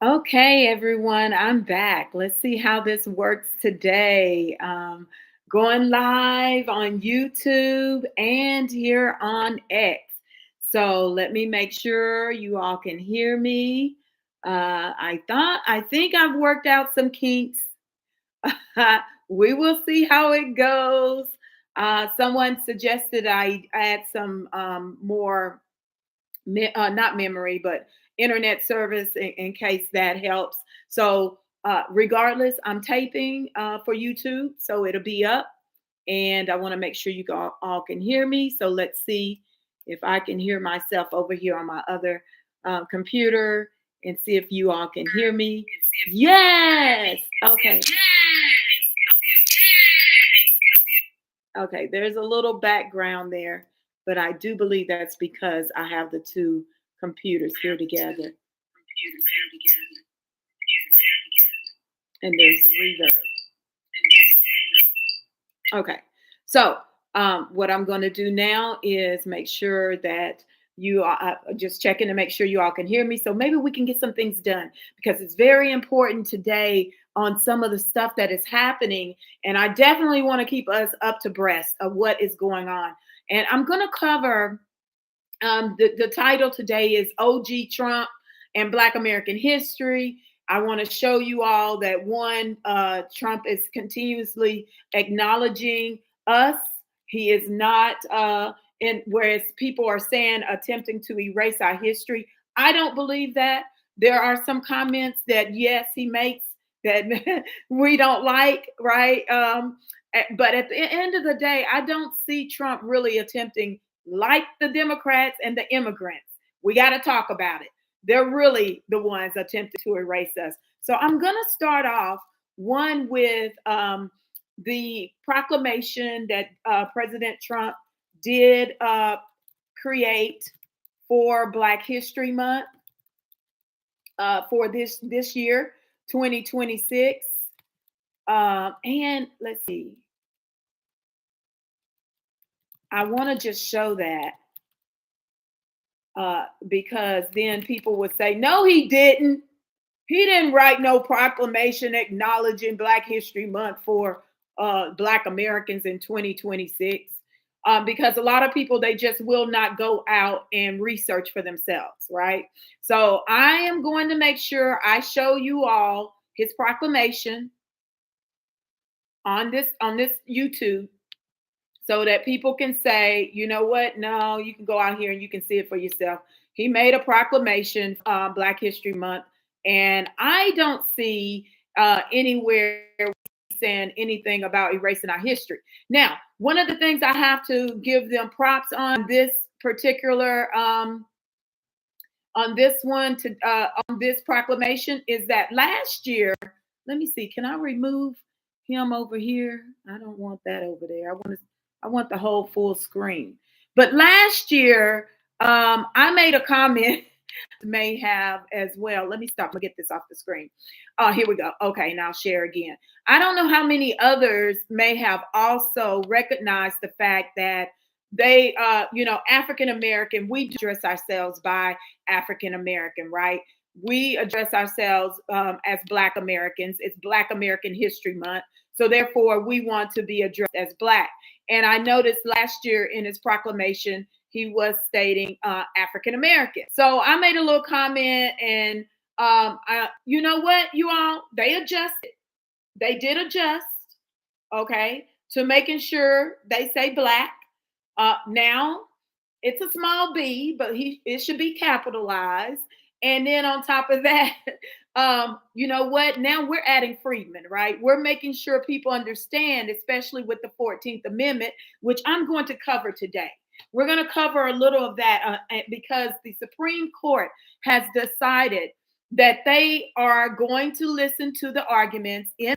Okay, everyone, I'm back. Let's see how this works today. Going live on YouTube and here on X. So let me make sure you all can hear me. I think I've worked out some kinks. We will see how it goes. Someone suggested I add some more not memory, but internet service in case that helps. So, regardless, I'm taping for YouTube, so it'll be up. And I want to make sure you all can hear me. So, let's see if I can hear myself over here on my other computer and see if you all can hear me. Yes. Okay. Okay, there's a little background there, but I do believe that's because I have the two computers here together and there's reverb. Okay, so what I'm going to do now is make sure that you are just checking to make sure you all can hear me. So maybe we can get some things done because it's very important today on some of the stuff that is happening. And I definitely want to keep us up to breast of what is going on. And I'm going to cover the title today is OG Trump and Black American History. I want to show you all that one, Trump is continuously acknowledging us. He is not, whereas people are saying attempting to erase our history. I don't believe that. There are some comments that, yes, he makes that we don't like, right? But at the end of the day, I don't see Trump really attempting like the Democrats and the immigrants. We got to talk about it. They're really the ones attempting to erase us. So I'm going to start off one with the proclamation that President Trump did create for Black History Month for this year, 2026. And let's see. I want to just show that because then people would say, no, he didn't. He didn't write no proclamation acknowledging Black History Month for Black Americans in 2026. Because a lot of people, they just will not go out and research for themselves, right? So I am going to make sure I show you all his proclamation on this YouTube so that people can say, you know what? No, you can go out here and you can see it for yourself. He made a proclamation, Black History Month, and I don't see anywhere saying anything about erasing our history. Now, one of the things I have to give them props on this particular on this one to on this proclamation is that last year, let me see, can I remove him over here? I don't want that over there. I want the whole full screen. But last year, I made a comment may have as well. Let me stop and get this off the screen. Here we go. Okay, now share again. I don't know how many others may have also recognized the fact that they, African American, we address ourselves by African American, right? We address ourselves as Black Americans. It's Black American History Month. So therefore, we want to be addressed as Black. And I noticed last year in his proclamation, he was stating African American. So I made a little comment, and you know what, you all, they adjusted. They did adjust, okay, to making sure they say Black. Now it's a small b, but it should be capitalized. And then on top of that, you know what? Now we're adding Freedmen, right? We're making sure people understand, especially with the 14th Amendment, which I'm going to cover today. We're going to cover a little of that because the Supreme Court has decided that they are going to listen to the arguments in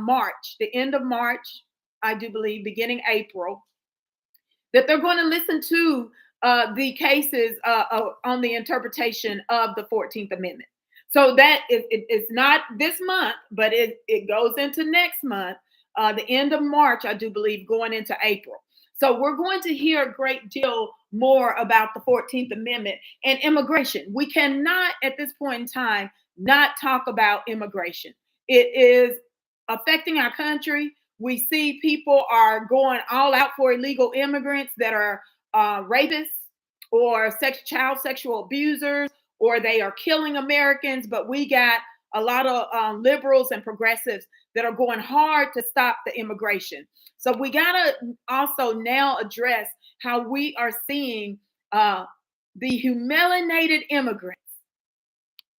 March, the end of March, I do believe, beginning April, that they're going to listen to the cases on the interpretation of the 14th Amendment. So that it's not this month, but it goes into next month, the end of March, I do believe, going into April. So we're going to hear a great deal more about the 14th Amendment and immigration. We cannot, at this point in time, not talk about immigration. It is affecting our country. We see people are going all out for illegal immigrants that are rapists or child sexual abusers, or they are killing Americans. But we got a lot of liberals and progressives that are going hard to stop the immigration. So we got to also now address how we are seeing the humiliated immigrants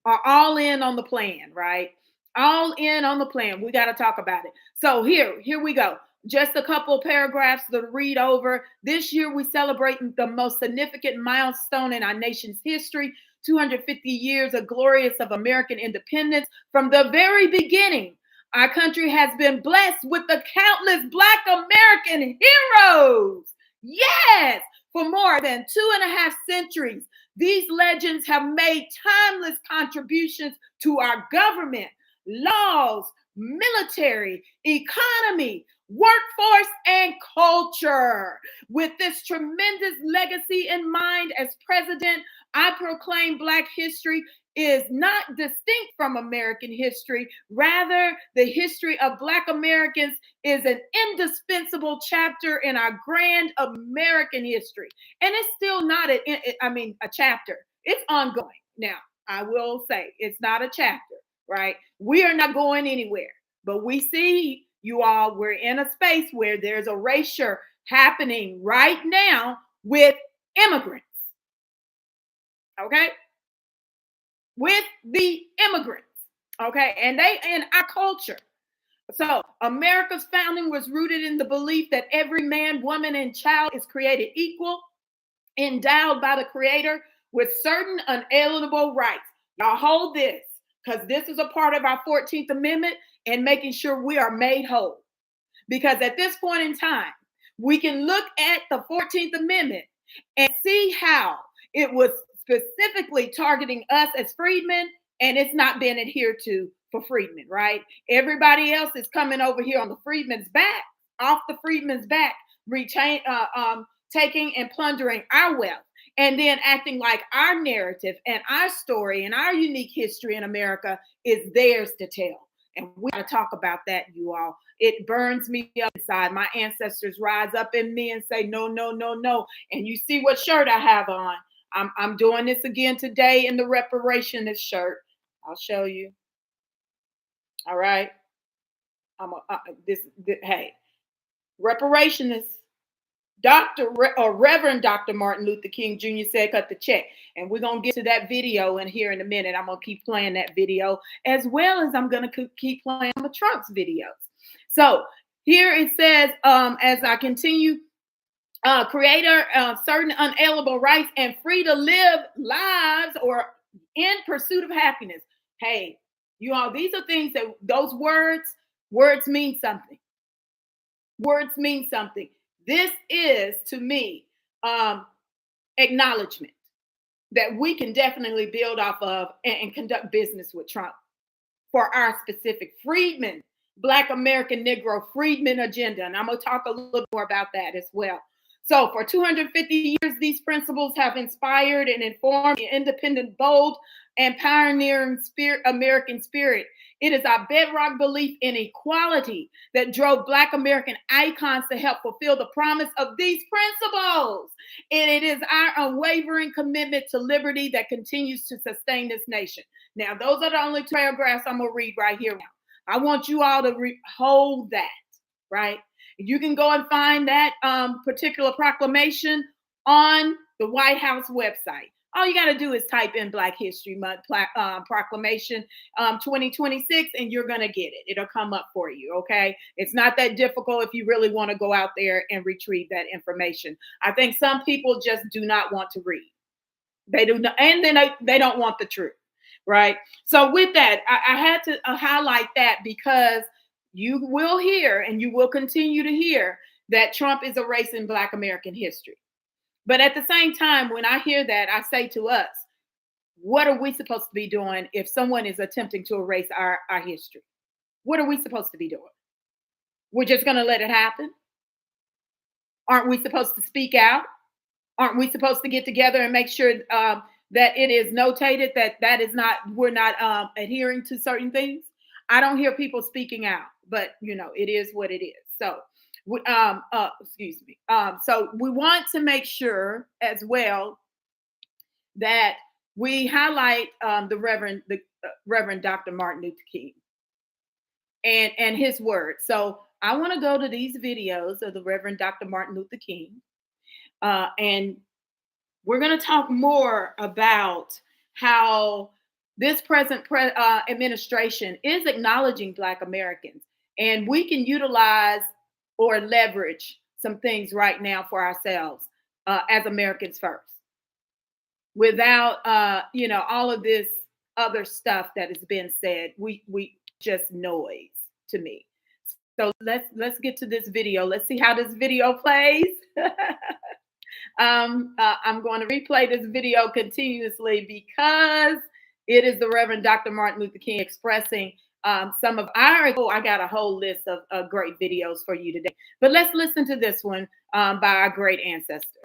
are all in on the plan, right? All in on the plan. We got to talk about it. So here we go. Just a couple of paragraphs to read over. This year, we celebrate the most significant milestone in our nation's history, 250 years of glorious of American independence. From the very beginning, our country has been blessed with the countless Black American heroes. Yes, for more than 2.5 centuries, these legends have made timeless contributions to our government, laws, military, economy, workforce, and culture. With this tremendous legacy in mind, as president, I proclaim Black history is not distinct from American history. Rather, the history of Black Americans is an indispensable chapter in our grand American history. And it's still not a chapter. It's ongoing. Now, I will say it's not a chapter, right? We are not going anywhere. But we see, you all, we're in a space where there's erasure happening right now with immigrants. Okay? With the immigrants. Okay? And they in our culture. So America's founding was rooted in the belief that every man, woman, and child is created equal, endowed by the Creator with certain unalienable rights. Now hold this, because this is a part of our 14th Amendment and making sure we are made whole. Because at this point in time, we can look at the 14th Amendment and see how it was specifically targeting us as freedmen, and it's not been adhered to for freedmen, right? Everybody else is coming over here on the freedmen's back, off the freedmen's back, taking and plundering our wealth, and then acting like our narrative and our story and our unique history in America is theirs to tell. And we got to talk about that, you all. It burns me up inside. My ancestors rise up in me and say, no, no, no, no. And you see what shirt I have on. I'm doing this again today in the reparationist shirt. I'll show you. All right. Hey, reparationist. Reverend Dr. Martin Luther King Jr. said, cut the check. And we're going to get to that video in here in a minute. I'm going to keep playing that video, as well as I'm going to keep playing the Trump's videos. So here it says, as I continue, creator certain unalienable rights and free to live lives or in pursuit of happiness. Hey, you all, these are things that those words mean something. Words mean something. This is, to me, acknowledgement that we can definitely build off of and conduct business with Trump for our specific freedmen, Black American Negro freedmen agenda. And I'm going to talk a little more about that as well. So for 250 years, these principles have inspired and informed the independent, bold, and pioneering American spirit. It is our bedrock belief in equality that drove Black American icons to help fulfill the promise of these principles. And it is our unwavering commitment to liberty that continues to sustain this nation. Now, those are the only 2 paragraphs I'm going to read right here now. I want you all to hold that, right? You can go and find that particular proclamation on the White House website. All you got to do is type in Black History Month Proclamation 2026, and you're going to get it. It'll come up for you, okay? It's not that difficult if you really want to go out there and retrieve that information. I think some people just do not want to read. They do not, and then they don't want the truth, right? So with that, I had to highlight that because you will hear, and you will continue to hear, that Trump is erasing Black American history. But at the same time, when I hear that, I say to us, what are we supposed to be doing if someone is attempting to erase our history? What are we supposed to be doing? We're just going to let it happen? Aren't we supposed to speak out? Aren't we supposed to get together and make sure that it is notated that that is not, we're not adhering to certain things. I don't hear people speaking out, but you know, it is what it is. So, excuse me. So we want to make sure as well that we highlight the Reverend Dr. Martin Luther King and his words. So I want to go to these videos of the Reverend Dr. Martin Luther King, and we're going to talk more about how this present administration is acknowledging Black Americans, and we can utilize or leverage some things right now for ourselves as Americans first, without you know, all of this other stuff that has been said. We just noise to me. So let's get to this video. Let's see how this video plays. I'm going to replay this video continuously because it is the Reverend Dr. Martin Luther King expressing some of our. Oh, I got a whole list of great videos for you today. But let's listen to this one by our great ancestor.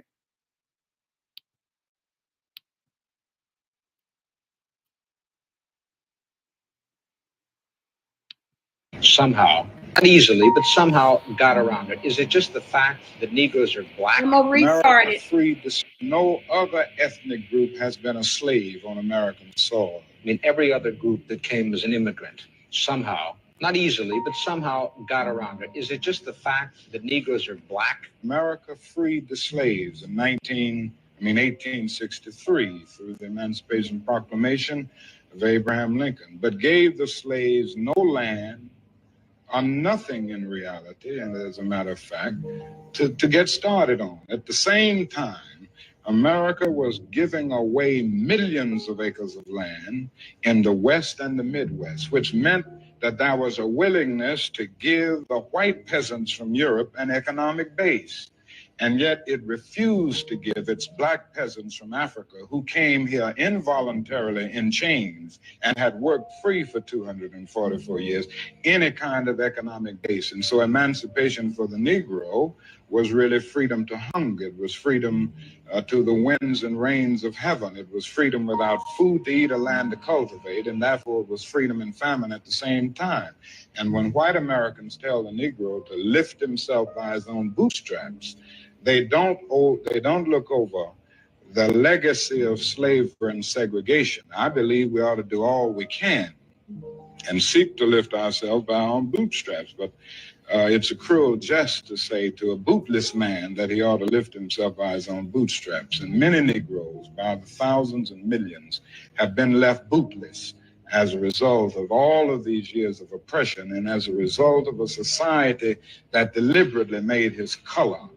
Somehow, not easily, but somehow got around it. Is it just the fact that Negroes are Black? I'm gonna restart it. No other ethnic group has been a slave on American soil. I mean, every other group that came as an immigrant, somehow, not easily, but somehow got around it. Is it just the fact that Negroes are Black? America freed the slaves in 1863 through the Emancipation Proclamation of Abraham Lincoln, but gave the slaves no land or nothing in reality, and as a matter of fact, to get started on. At the same time, America was giving away millions of acres of land in the West and the Midwest, which meant that there was a willingness to give the white peasants from Europe an economic base. And yet it refused to give its Black peasants from Africa, who came here involuntarily in chains and had worked free for 244 years, any kind of economic base. And so emancipation for the Negro was really freedom to hunger. It was freedom to the winds and rains of heaven. It was freedom without food to eat or land to cultivate, and therefore it was freedom and famine at the same time. And when white Americans tell the Negro to lift himself by his own bootstraps, they don't look over the legacy of slavery and segregation. I believe we ought to do all we can and seek to lift ourselves by our own bootstraps. But it's a cruel jest to say to a bootless man that he ought to lift himself by his own bootstraps. And many Negroes, by the thousands and millions, have been left bootless as a result of all of these years of oppression and as a result of a society that deliberately made his color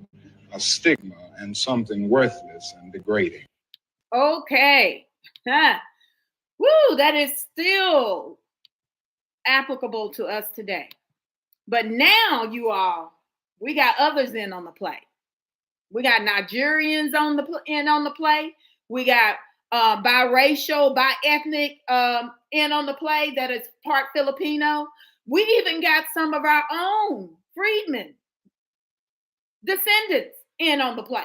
a stigma and something worthless and degrading. Okay. Woo, that is still applicable to us today. But now, you all, we got others in on the play. We got Nigerians on the play. We got biracial, bi-ethnic in on the play that is part Filipino. We even got some of our own freedmen descendants in on the play.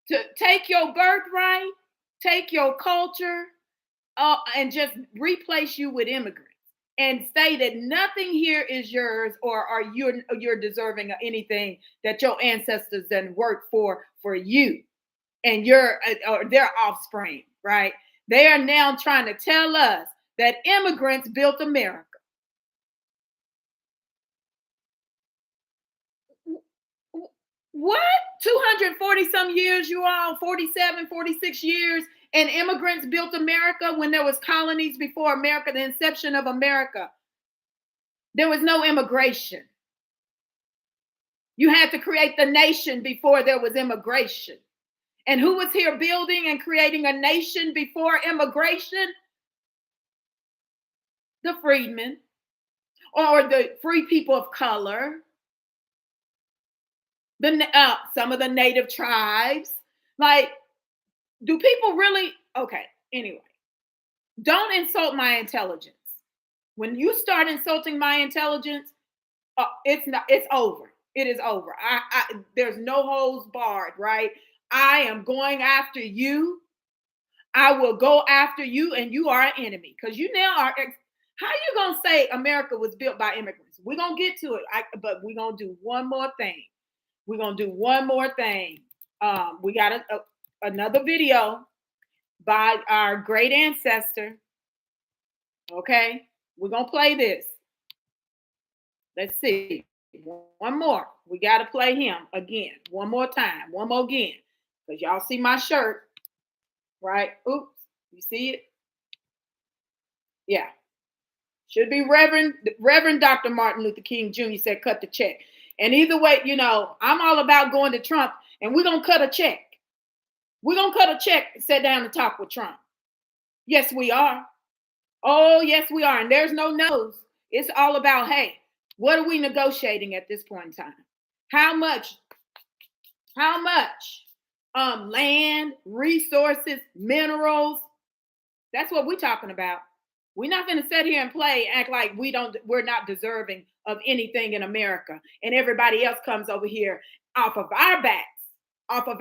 To take your birthright, take your culture, and just replace you with immigrants and say that nothing here is yours, or are you're deserving of anything that your ancestors done worked for you and your or their offspring, right? They are now trying to tell us that immigrants built America. What? 240 some years, you all, 47, 46 years, and immigrants built America when there was colonies before America, the inception of America. There was no immigration. You had to create the nation before there was immigration. And who was here building and creating a nation before immigration? The freedmen, or the free people of color, some of the native tribes. Like, do people really? Okay, anyway, don't insult my intelligence. When you start insulting my intelligence, it's over. It is over. There's no holds barred, right? I am going after you I will go after you, and you are an enemy. Because you now are. How you gonna say America was built by immigrants? We're gonna get to it, but we're gonna do one more thing. We're gonna do one more thing. We got another video by our great ancestor. Okay, we're gonna play this. Let's see. One more. We got to play him again. One more time. One more again. Because y'all see my shirt, right? Oops. You see it? Yeah. Should be Reverend Dr. Martin Luther King Jr. said, cut the check. And either way, you know, I'm all about going to Trump, and we're going to cut a check. We're going to cut a check and sit down and talk with Trump. Yes, we are. Oh, yes, we are. And there's no no's. It's all about, hey, what are we negotiating at this point in time? How much land, resources, minerals? That's what we're talking about. We're not going to sit here and play, act like we're not deserving of anything in America, and everybody else comes over here off of our backs, off of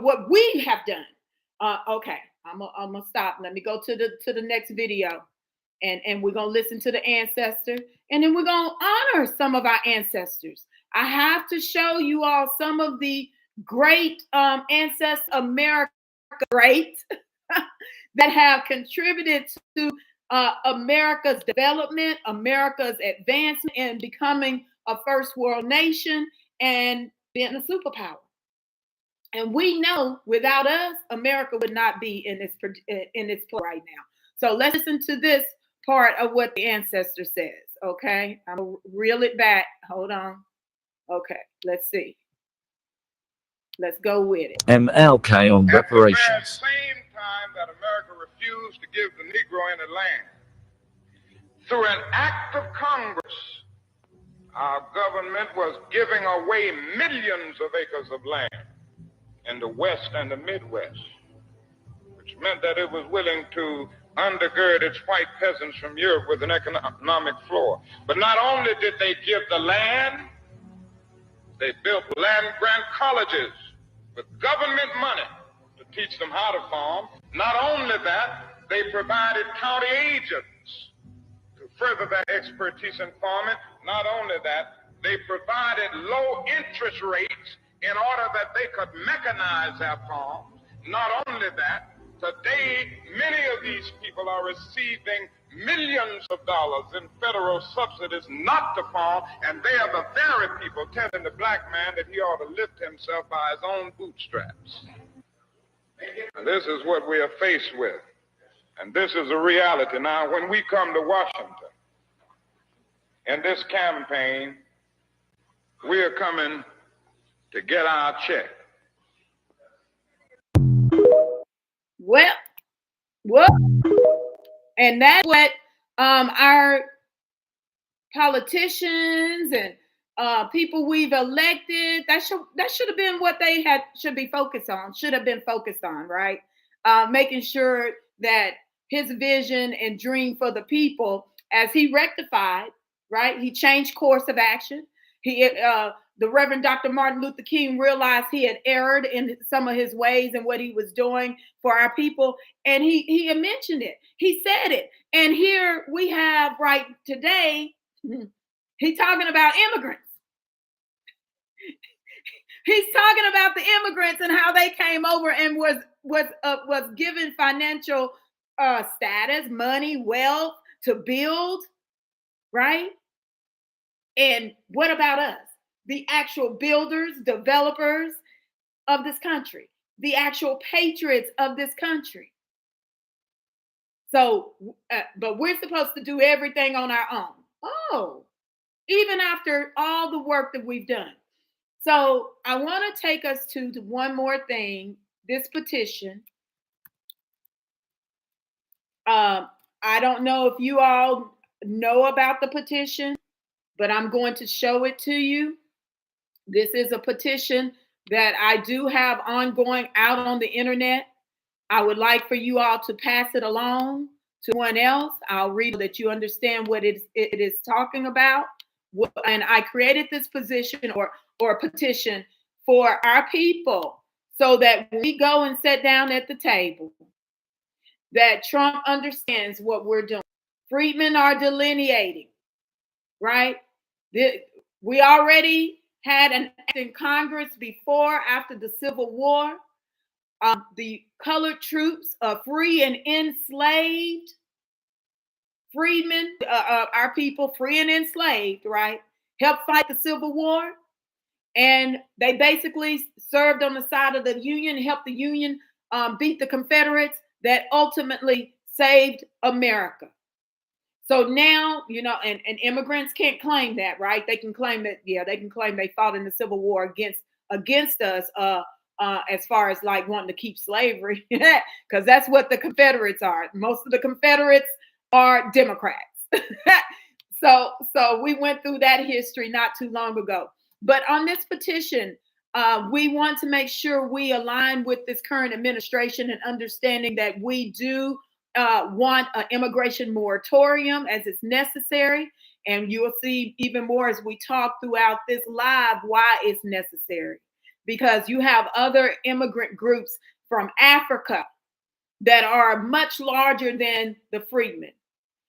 what we have done. Okay, I'm gonna stop. Let me go to the next video, and we're gonna listen to the ancestor, and then we're gonna honor some of our ancestors. I have to show you all some of the great ancestors, America great, that have contributed to America's development, America's advancement, and becoming a first world nation and being a superpower. And we know without us, America would not be in its place right now. So let's listen to this part of what the ancestor says. Okay, I'm gonna reel it back. Hold on. Okay, let's see. Let's go with it. MLK on reparations. At the same time that America refused to give the Negro any land, through an act of Congress, our government was giving away millions of acres of land in the West and the Midwest, which meant that it was willing to undergird its white peasants from Europe with an economic floor. But not only did they give the land, they built land-grant colleges with government money to teach them how to farm. Not only that, they provided county agents to further their expertise in farming. Not only that, they provided low interest rates in order that they could mechanize their farms. Not only that, today many of these people are receiving millions of dollars in federal subsidies not to farm, and they are the very people telling the black man that he ought to lift himself by his own bootstraps. And this is what we are faced with, and this is a reality. Now, when we come to Washington in this campaign, we are coming to get our check. Well, and that's what our politicians and people we've elected, that should have been what they should have been focused on, right? Making sure that his vision and dream for the people, as he rectified, right? He changed course of action. The Reverend Dr. Martin Luther King realized he had erred in some of his ways and what he was doing for our people. And he had mentioned it. He said it. And here we have right today, he's talking about immigrants. He's talking about the immigrants and how they came over and was given financial status, money, wealth to build, right? And what about us? The actual builders, developers of this country, the actual patriots of this country. So, but we're supposed to do everything on our own. Oh, even after all the work that we've done. So I want to take us to one more thing, this petition. I don't know if you all know about the petition, but I'm going to show it to you. This is a petition that I do have ongoing out on the internet. I would like for you all to pass it along to someone else. I'll read so that you understand what it is talking about. And I created this position or petition for our people so that when we go and sit down at the table, that Trump understands what we're doing. Freedmen are delineating, right? We already had an act in Congress after the Civil War. The colored troops are free and enslaved. Freedmen, our people, free and enslaved, right? Helped fight the Civil War. And they basically served on the side of the Union, helped the Union beat the Confederates that ultimately saved America. So now, and immigrants can't claim that, right? They can claim that, they can claim they fought in the Civil War against us as far as like wanting to keep slavery, because that's what the Confederates are. Most of the Confederates are Democrats. So we went through that history not too long ago. But on this petition, we want to make sure we align with this current administration and understanding that we do want an immigration moratorium as it's necessary. And you will see even more as we talk throughout this live why it's necessary. Because you have other immigrant groups from Africa that are much larger than the Freedmen.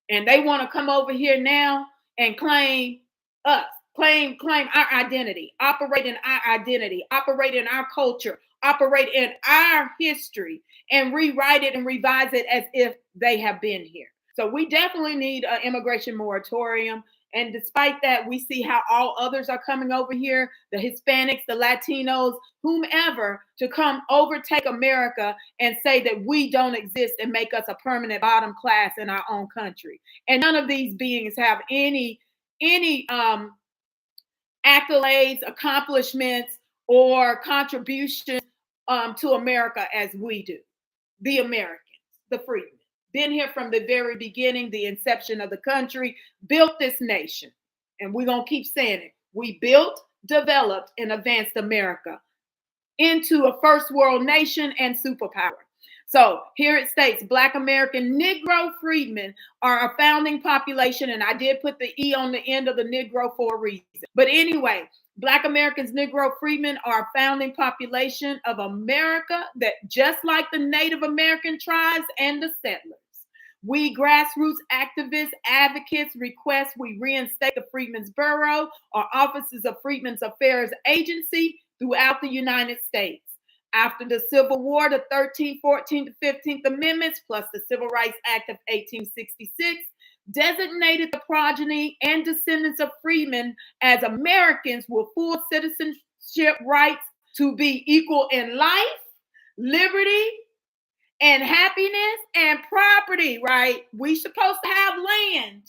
And they want to come over here now and claim us, claim our identity, operate in our identity, operate in our culture, operate in our history, and rewrite it and revise it as if they have been here. So we definitely need an immigration moratorium. And despite that, we see how all others are coming over here, the Hispanics, the Latinos, whomever, to come overtake America and say that we don't exist and make us a permanent bottom class in our own country. And none of these beings have any accolades, accomplishments, or contributions to America as we do. The Americans, the Freedmen. Been here from the very beginning, the inception of the country, built this nation. And we're going to keep saying it. We built, developed, and advanced America into a first world nation and superpower. So here it states, Black American Negro freedmen are a founding population. And I did put the E on the end of the Negro for a reason. But anyway, Black Americans, Negro freedmen are a founding population of America that just like the Native American tribes and the settlers. We grassroots activists, advocates request we reinstate the Freedmen's Bureau or offices of Freedmen's Affairs Agency throughout the United States. After the Civil War, the 13th, 14th, 15th Amendments, plus the Civil Rights Act of 1866, designated the progeny and descendants of freedmen as Americans with full citizenship rights to be equal in life, liberty, and happiness and property, right? We supposed to have land.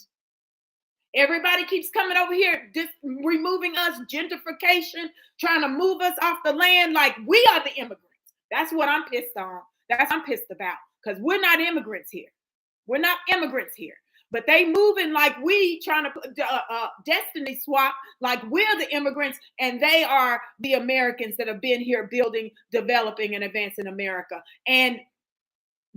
Everybody keeps coming over here, just removing us, gentrification, trying to move us off the land like we are the immigrants. That's what I'm pissed on. That's what I'm pissed about, because we're not immigrants here. We're not immigrants here. But they moving like we trying to destiny swap, like we're the immigrants and they are the Americans that have been here building, developing, and advancing America. And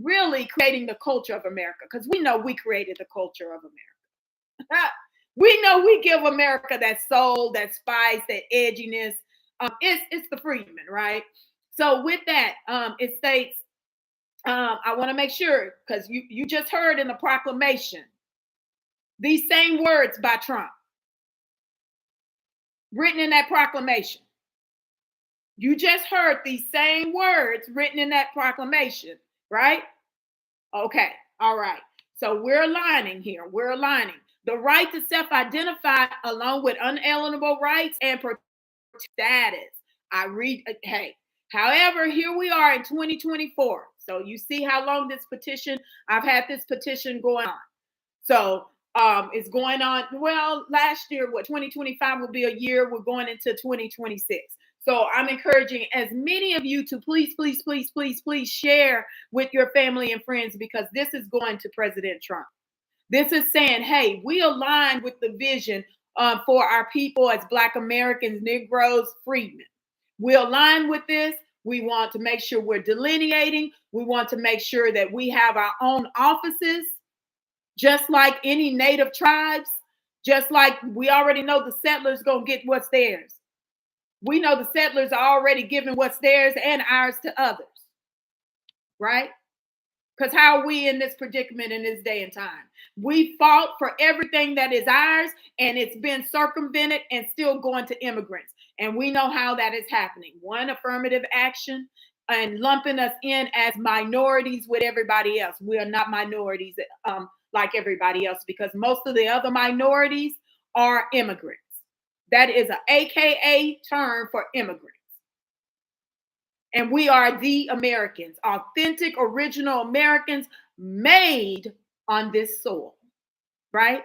really creating the culture of America, because we know we created the culture of America. We know we give America that soul, that spice, that edginess. It's the Freedmen, right? So with that, it states, I want to make sure, because you just heard in the proclamation, these same words by Trump, written in that proclamation. You just heard these same words written in that proclamation, right? Okay, all right. So we're aligning here. We're aligning. The right to self-identify along with unalienable rights and status. I read, hey, however, here we are in 2024. So you see how long this petition, I've had this petition going on. So it's going on, well, last year, 2025 will be a year. We're going into 2026. So I'm encouraging as many of you to please share with your family and friends, because this is going to President Trump. This is saying, hey, we align with the vision for our people as Black Americans, Negroes, freedmen. We align with this. We want to make sure we're delineating. We want to make sure that we have our own offices, just like any native tribes, just like we already know the settlers going to get what's theirs. We know the settlers are already giving what's theirs and ours to others, right? Because how are we in this predicament in this day and time? We fought for everything that is ours, and it's been circumvented and still going to immigrants. And we know how that is happening. One, affirmative action, and lumping us in as minorities with everybody else. We are not minorities like everybody else, because most of the other minorities are immigrants. That is an AKA term for immigrants. And we are the Americans, authentic, original Americans made on this soil, right?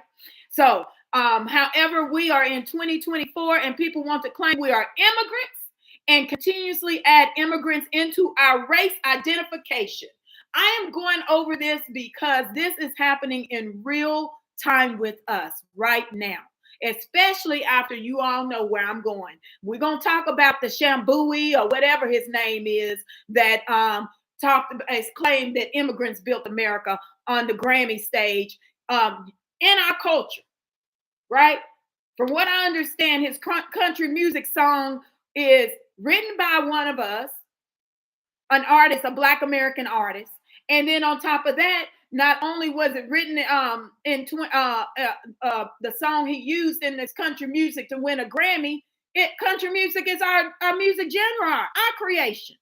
So, however, we are in 2024 and people want to claim we are immigrants and continuously add immigrants into our race identification. I am going over this because this is happening in real time with us right now, especially after you all know where I'm going. We're going to talk about the Shambui or whatever his name is that claimed that immigrants built America on the Grammy stage in our culture, right? From what I understand, his country music song is written by one of us, an artist, a Black American artist. And then on top of that, not only was it written the song he used in this country music to win a Grammy, country music is our music genre, our creation.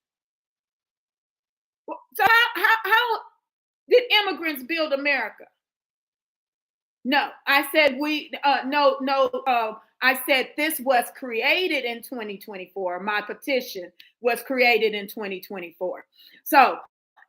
So how did immigrants build America? No, I said I said this was created in 2024. My petition was created in 2024. So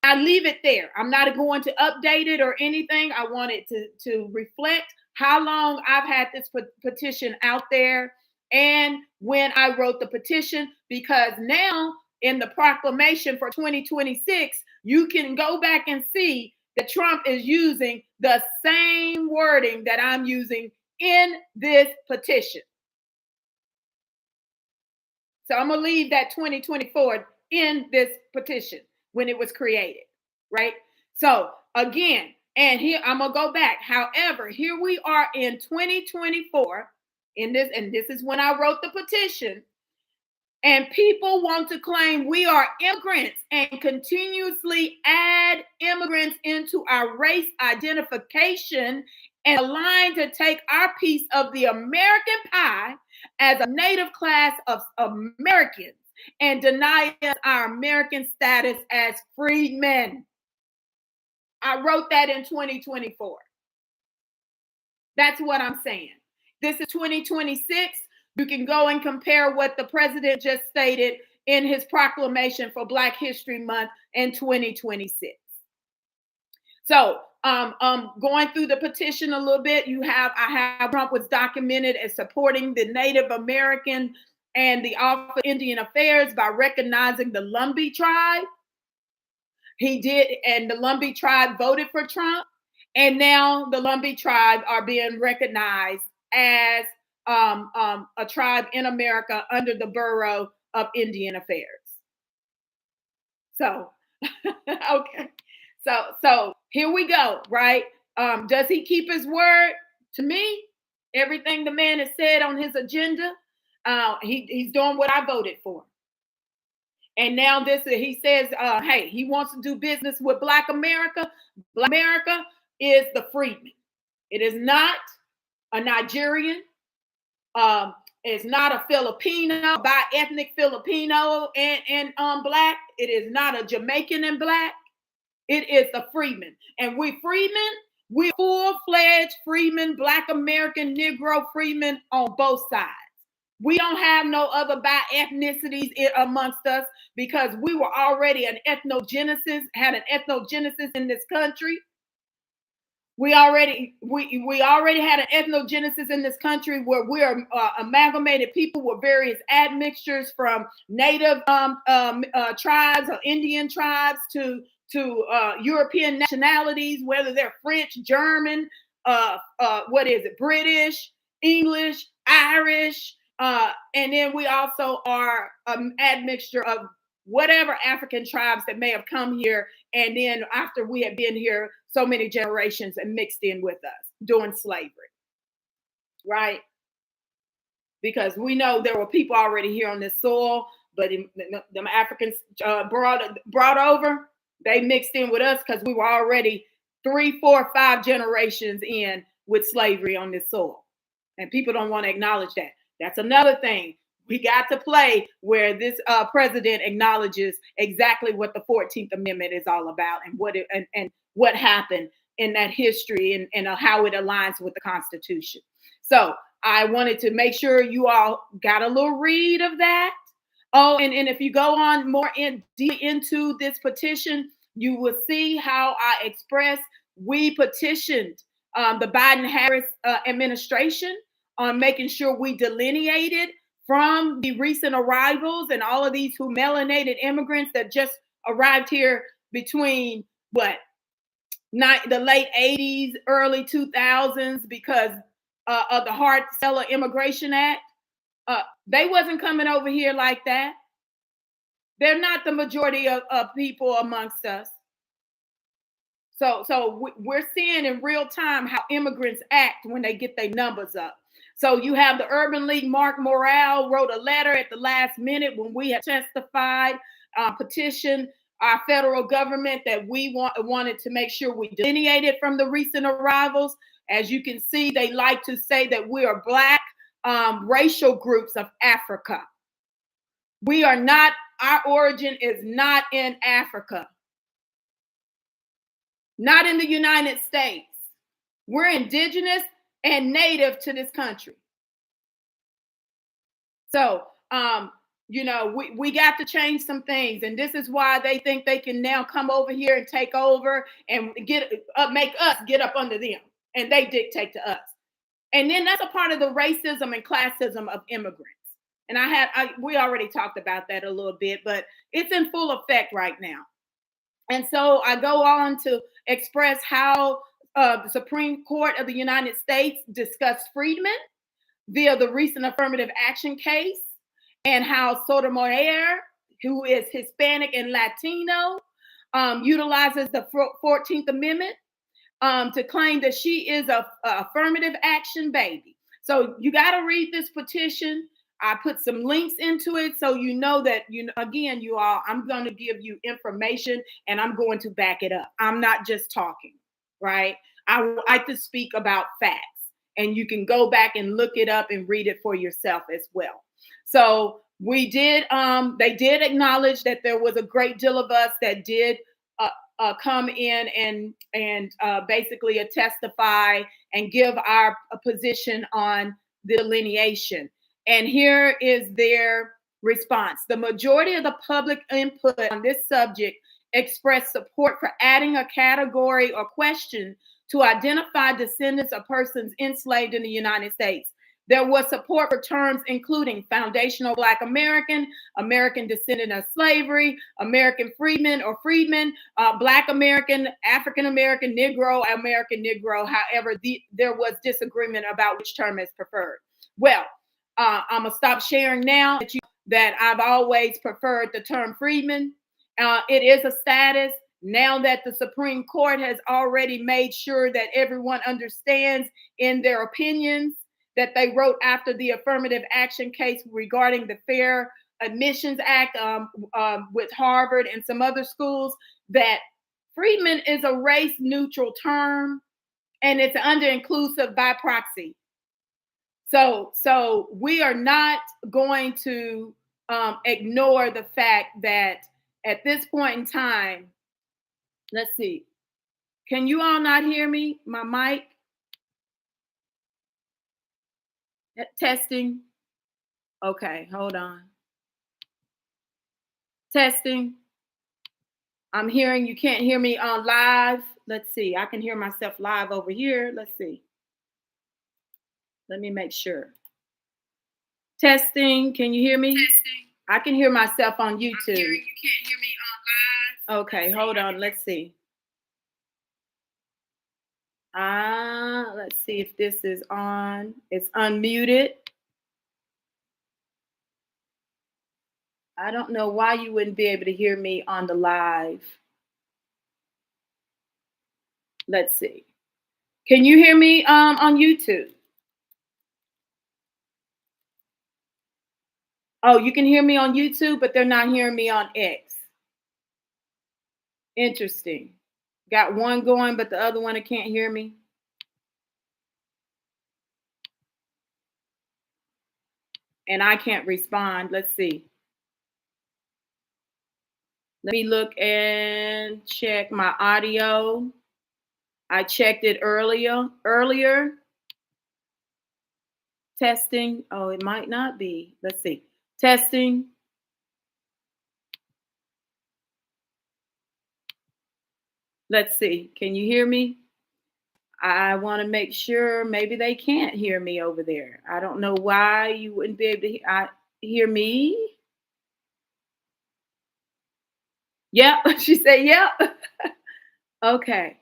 I leave it there. I'm not going to update it or anything. I want it to reflect how long I've had this petition out there and when I wrote the petition, because now in the proclamation for 2026, you can go back and see that Trump is using the same wording that I'm using in this petition. So I'm going to leave that 2024 in this petition when it was created, right? So again, and here I'm going to go back. However, here we are in 2024 and this is when I wrote the petition. And people want to claim we are immigrants and continuously add immigrants into our race identification and align to take our piece of the American pie as a native class of Americans and deny us our American status as freedmen. I wrote that in 2024. That's what I'm saying. This is 2026. You can go and compare what the president just stated in his proclamation for Black History Month in 2026. So, going through the petition a little bit, I have Trump was documented as supporting the Native American and the Office of Indian Affairs by recognizing the Lumbee tribe. He did, and the Lumbee tribe voted for Trump, and now the Lumbee tribe are being recognized as a tribe in America under the Bureau of Indian Affairs. So, okay. So here we go, right? Does he keep his word? To me, everything the man has said on his agenda, he's doing what I voted for. And now he says, hey, he wants to do business with Black America. Black America is the freedmen. It is not a Nigerian. It's not a Filipino, bi-ethnic Filipino and Black. It is not a Jamaican and Black. It is the freedmen. And we freedmen, we're full-fledged freedmen, Black American, Negro freedmen on both sides. We don't have no other bi-ethnicities amongst us because we were already had an ethnogenesis in this country. We already had an ethnogenesis in this country where we are amalgamated people with various admixtures from native tribes or Indian tribes to European nationalities, whether they're French, German, British, English, Irish, and then we also are an admixture of whatever African tribes that may have come here, and then after we have been here so many generations and mixed in with us during slavery, right? because we know there were people already here on this soil, but the Africans brought over, they mixed in with us because we were already 3, 4, 5 generations in with slavery on this soil. And people don't want to acknowledge that. That's another thing. We got to play where this president acknowledges exactly what the 14th Amendment is all about and what happened in that history and how it aligns with the Constitution. So I wanted to make sure you all got a little read of that. Oh, and if you go on more into this petition, you will see how I express. We petitioned the Biden-Harris administration on making sure we delineated from the recent arrivals and all of these who melanated immigrants that just arrived here between the late 80s, early 2000s because of the Hart-Celler Immigration Act. They wasn't coming over here like that. They're not the majority of people amongst us. So we're seeing in real time how immigrants act when they get their numbers up. So you have the Urban League, Mark Morale wrote a letter at the last minute when we had testified, petitioned our federal government that we wanted to make sure we delineated from the recent arrivals. As you can see, they like to say that we are Black racial groups of Africa. We are not, our origin is not in Africa. Not in the United States. We're indigenous and native to this country. So, we got to change some things. And this is why they think they can now come over here and take over and make us get up under them. And they dictate to us. And then that's a part of the racism and classism of immigrants. And we already talked about that a little bit, but it's in full effect right now. And so I go on to express how the Supreme Court of the United States discussed Freedmen via the recent affirmative action case, and how Sotomayor, who is Hispanic and Latino, utilizes the 14th Amendment to claim that she is a affirmative action baby. So you got to read this petition. I put some links into it so you know that, again, you all, I'm going to give you information and I'm going to back it up. I'm not just talking, right? I like to speak about facts, and you can go back and look it up and read it for yourself as well. So they did acknowledge that there was a great deal of us that did come in and basically testify and give our position on the delineation. And here is their response. The majority of the public input on this subject expressed support for adding a category or question to identify descendants of persons enslaved in the United States. There was support for terms including foundational Black American, American descendant of slavery, American freedmen or freedmen, Black American, African American, Negro, American Negro. However, there was disagreement about which term is preferred. Well, I'm gonna stop sharing now that I've always preferred the term freedman. It is a status. Now that the Supreme Court has already made sure that everyone understands in their opinions that they wrote after the affirmative action case regarding the Fair Admissions Act with Harvard and some other schools, that freedman is a race neutral term and it's under inclusive by proxy. So we are not going to ignore the fact that at this point in time, let's see, can you all not hear me? My mic? Testing. Okay, hold on. Testing. I'm hearing you can't hear me on live. Let's see, I can hear myself live over here. Let's see. Let me make sure. Testing, can you hear me? Testing. I can hear myself on YouTube. You can't hear me on live. Okay, hold on, let's see. Let's see if this is on. It's unmuted. I don't know why you wouldn't be able to hear me on the live. Let's see. Can you hear me on YouTube? Oh, you can hear me on YouTube, but they're not hearing me on X. Interesting. Got one going, but the other one can't hear me. And I can't respond. Let's see. Let me look and check my audio. I checked it earlier. Testing. Oh, it might not be. Let's see. Testing. Let's see. Can you hear me? I want to make sure maybe they can't hear me over there. I don't know why you wouldn't be able to hear me. Yep. She said, yep. Okay.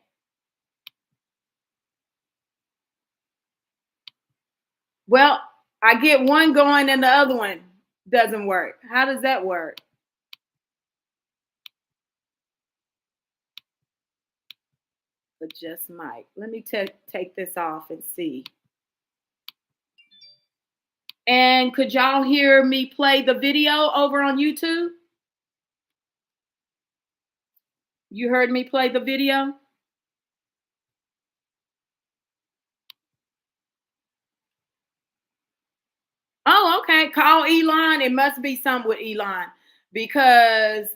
Well, I get one going and the other one doesn't work. How does that work? Adjust mic. Let me take this off and see. And could y'all hear me play the video over on YouTube? You heard me play the video? Oh, okay. Call Elon. It must be something with Elon because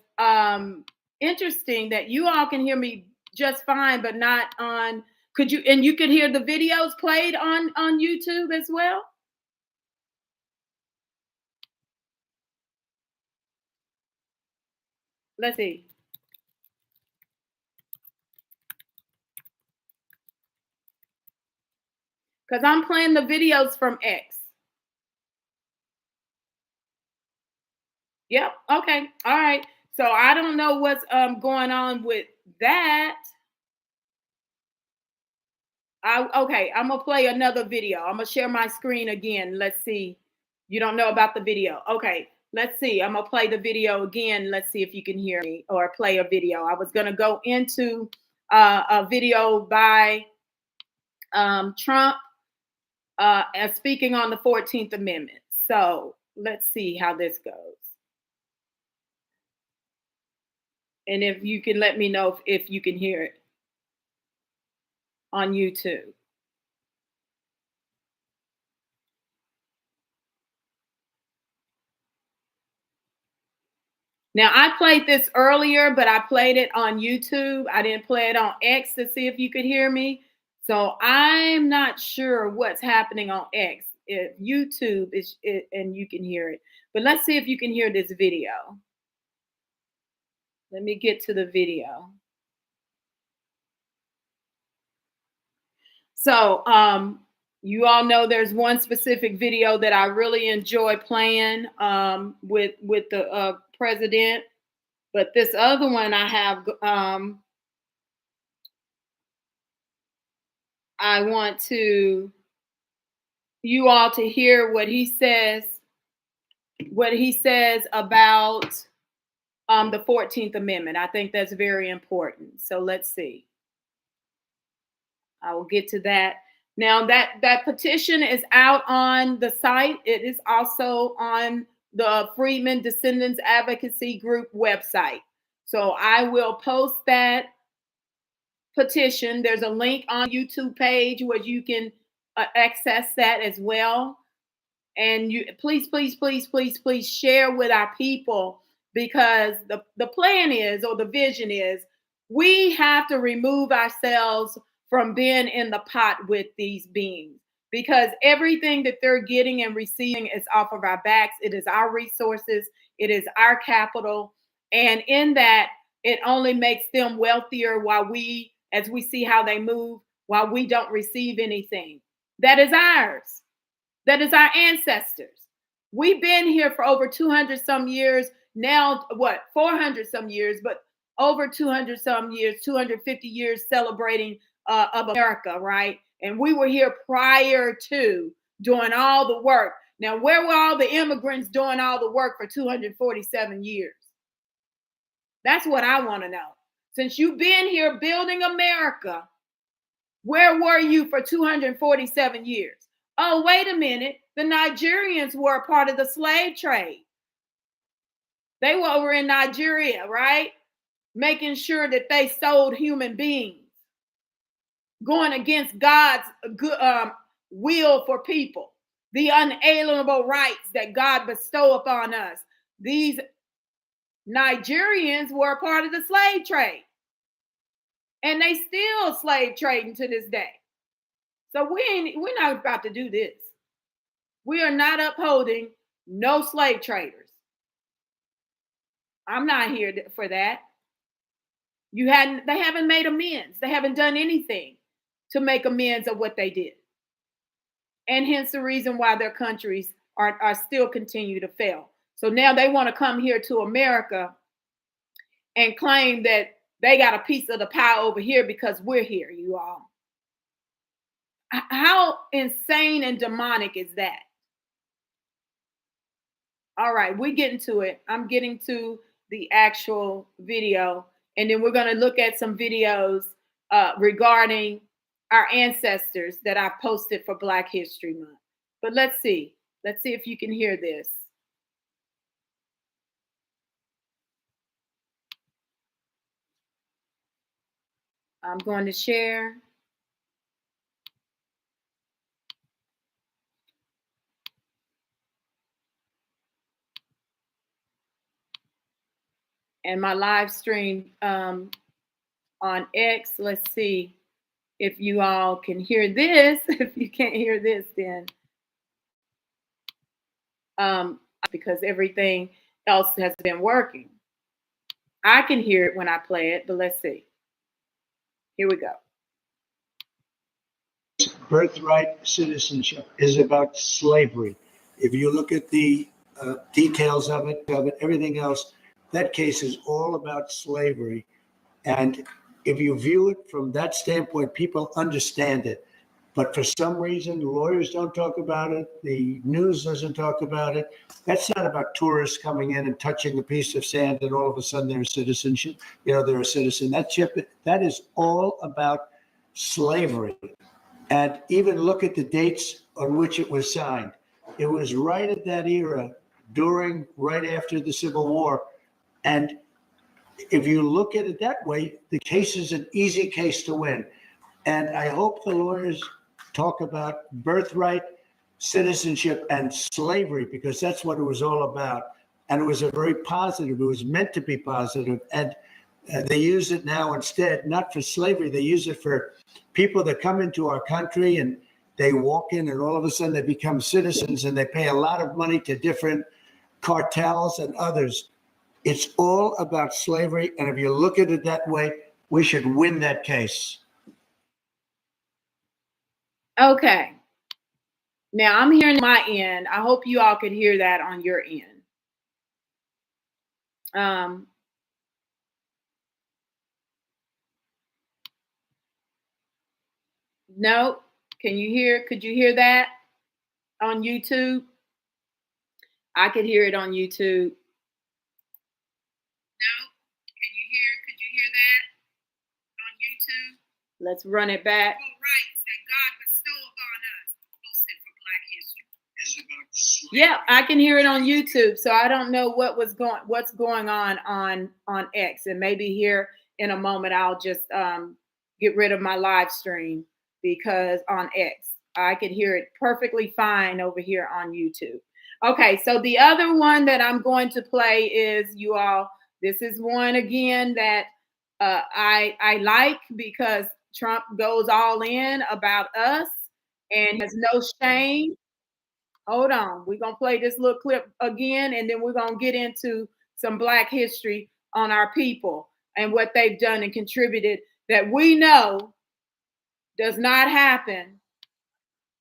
interesting that you all can hear me just fine, but not on. Could you? And you could hear the videos played on YouTube as well. Let's see. Because I'm playing the videos from X. Yep. Okay. All right. So I don't know what's going on with that. Okay. I'm gonna play another video. I'm gonna share my screen again. Let's see. You don't know about the video. Okay. Let's see. I'm gonna play the video again. Let's see if you can hear me or play a video. I was gonna go into a video by Trump as speaking on the 14th Amendment. So let's see how this goes. And if you can let me know if you can hear it on YouTube. Now, I played this earlier, but I played it on YouTube. I didn't play it on X to see if you could hear me. So I'm not sure what's happening on X. If YouTube is and you can hear it. But let's see if you can hear this video. Let me get to the video. So you all know there's one specific video that I really enjoy playing with the president, but this other one I have I want you all to hear what he says about the 14th Amendment. I think that's very important. So let's see. I will get to that. Now that petition is out on the site. It is also on the Freedmen Descendants Advocacy Group website. So I will post that petition. There's a link on YouTube page where you can access that as well. And you please share with our people, because the plan is, or the vision is, we have to remove ourselves from being in the pot with these beings, because everything that they're getting and receiving is off of our backs. It is our resources. It is our capital. And in that, it only makes them wealthier while we, as we see how they move, while we don't receive anything. That is ours. That is our ancestors. We've been here for over 200 some years. Now, 400 some years, but over 200 some years, 250 years celebrating of America, right? And we were here prior to doing all the work. Now, where were all the immigrants doing all the work for 247 years? That's what I want to know. Since you've been here building America, where were you for 247 years? Oh, wait a minute. The Nigerians were a part of the slave trade. They were over in Nigeria, right? Making sure that they sold human beings, going against God's will for people, the unalienable rights that God bestow upon us. These Nigerians were a part of the slave trade, and they still slave trading to this day. So we're not about to do this. We are not upholding no slave traders. I'm not here for that. They haven't made amends. They haven't done anything to make amends of what they did. And hence the reason why their countries are still continue to fail. So now they want to come here to America and claim that they got a piece of the pie over here because we're here, you all. How insane and demonic is that? All right, we're getting to it. I'm getting to the actual video, and then we're going to look at some videos regarding our ancestors that I posted for Black History Month. But let's see if you can hear this. I'm going to share. And my live stream on X, let's see if you all can hear this. If you can't hear this, then because everything else has been working. I can hear it when I play it, but let's see. Here we go. Birthright citizenship is about slavery. If you look at the details of it, everything else, that case is all about slavery. And if you view it from that standpoint, people understand it. But for some reason, lawyers don't talk about it. The news doesn't talk about it. That's not about tourists coming in and touching a piece of sand and all of a sudden they're a citizenship. They're a citizen. That is all about slavery. And even look at the dates on which it was signed. It was right at that era, right after the Civil War. And if you look at it that way, the case is an easy case to win. And I hope the lawyers talk about birthright, citizenship, and slavery, because that's what it was all about. And it was it was meant to be positive. And they use it now instead, not for slavery. They use it for people that come into our country and they walk in and all of a sudden they become citizens and they pay a lot of money to different cartels and others. It's all about slavery. And if you look at it that way, we should win that case. Okay. Now I'm hearing my end. I hope you all could hear that on your end. No, could you hear that on YouTube? I could hear it on YouTube. No, could you hear that on YouTube? Let's run it back. Rights that God bestowed upon us, posted for Black History. Yeah, I can hear it on YouTube. So I don't know what's going on X, and maybe here in a moment I'll just get rid of my live stream, because on X I could hear it perfectly fine over here on YouTube. Okay, so the other one that I'm going to play is, you all, this is one again that I like, because Trump goes all in about us and has no shame. Hold on, we're gonna play this little clip again, and then we're gonna get into some Black history on our people and what they've done and contributed that we know does not happen,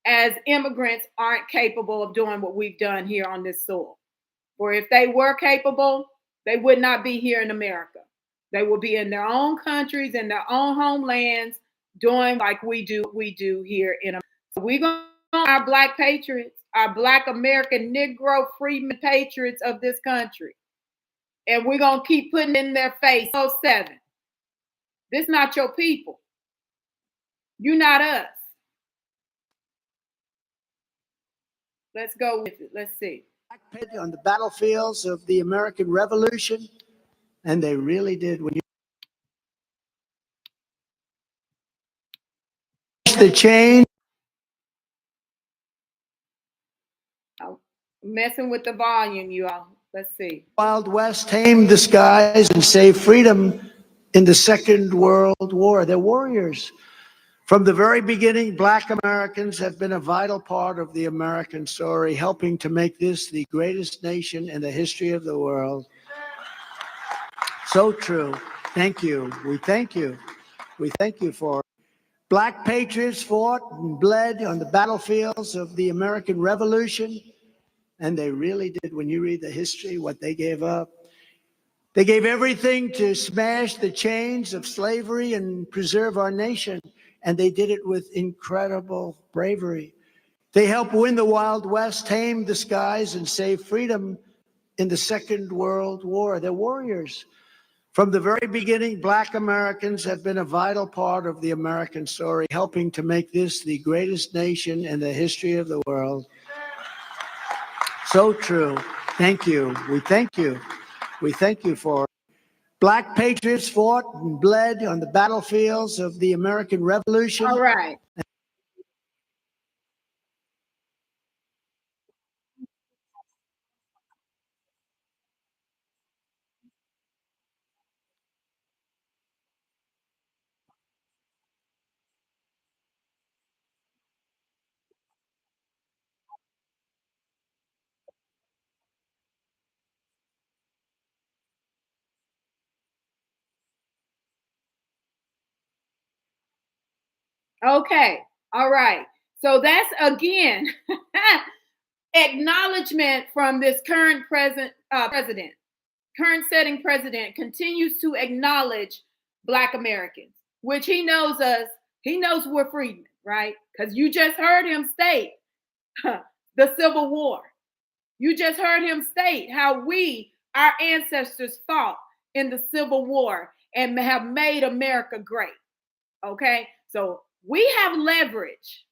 as immigrants aren't capable of doing what we've done here on this soil. For if they were capable, they would not be here in America. They will be in their own countries, in their own homelands, doing like we do here in America. So we're going to our Black patriots, our Black American Negro freedmen patriots of this country. And we're going to keep putting in their face, 07. This not your people. You're not us. Let's go with it. Let's see. On the battlefields of the American Revolution, and they really did. When you the change, messing with the volume, you all. Let's see. Wild West tamed the skies and saved freedom in the Second World War. They're warriors. From the very beginning, Black Americans have been a vital part of the American story, helping to make this the greatest nation in the history of the world. So true. Thank you. We thank you. We thank you for it. Black patriots fought and bled on the battlefields of the American Revolution, and they really did. When you read the history, what they gave up, they gave everything to smash the chains of slavery and preserve our nation, and they did it with incredible bravery. They helped win the Wild West, tame the skies, and save freedom in the Second World War. They're warriors. From the very beginning, Black Americans have been a vital part of the American story, helping to make this the greatest nation in the history of the world. So true. Thank you. We thank you. We thank you for it. Black patriots fought and bled on the battlefields of the American Revolution. All right. Okay. All right. So that's again acknowledgement from this current president. Current setting president continues to acknowledge Black Americans, which he knows us. He knows we're freedmen, right? Because you just heard him state the Civil War. You just heard him state how our ancestors fought in the Civil War and have made America great. Okay, so we have leverage.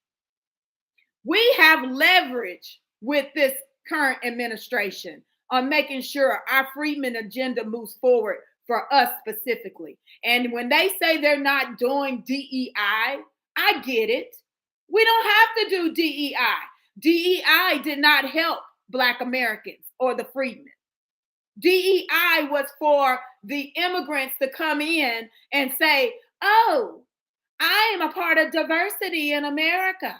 We have leverage with this current administration on making sure our freedmen agenda moves forward for us specifically. And when they say they're not doing DEI, I get it. We don't have to do DEI. DEI did not help Black Americans or the freedmen. DEI was for the immigrants to come in and say, oh, I am a part of diversity in America.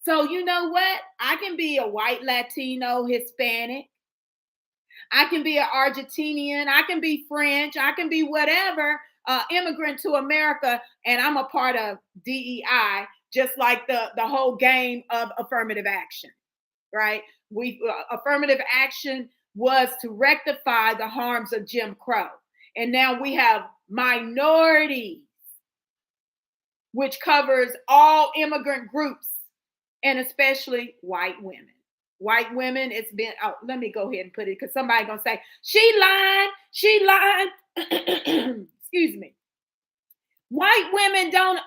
So you know what? I can be a white, Latino, Hispanic. I can be an Argentinian. I can be French. I can be whatever immigrant to America, and I'm a part of DEI, just like the whole game of affirmative action, right? Affirmative action was to rectify the harms of Jim Crow. And now we have minorities, which covers all immigrant groups, and especially white women. White women, it's been, let me go ahead and put it, because somebody's going to say, she lied. Excuse me. White women don't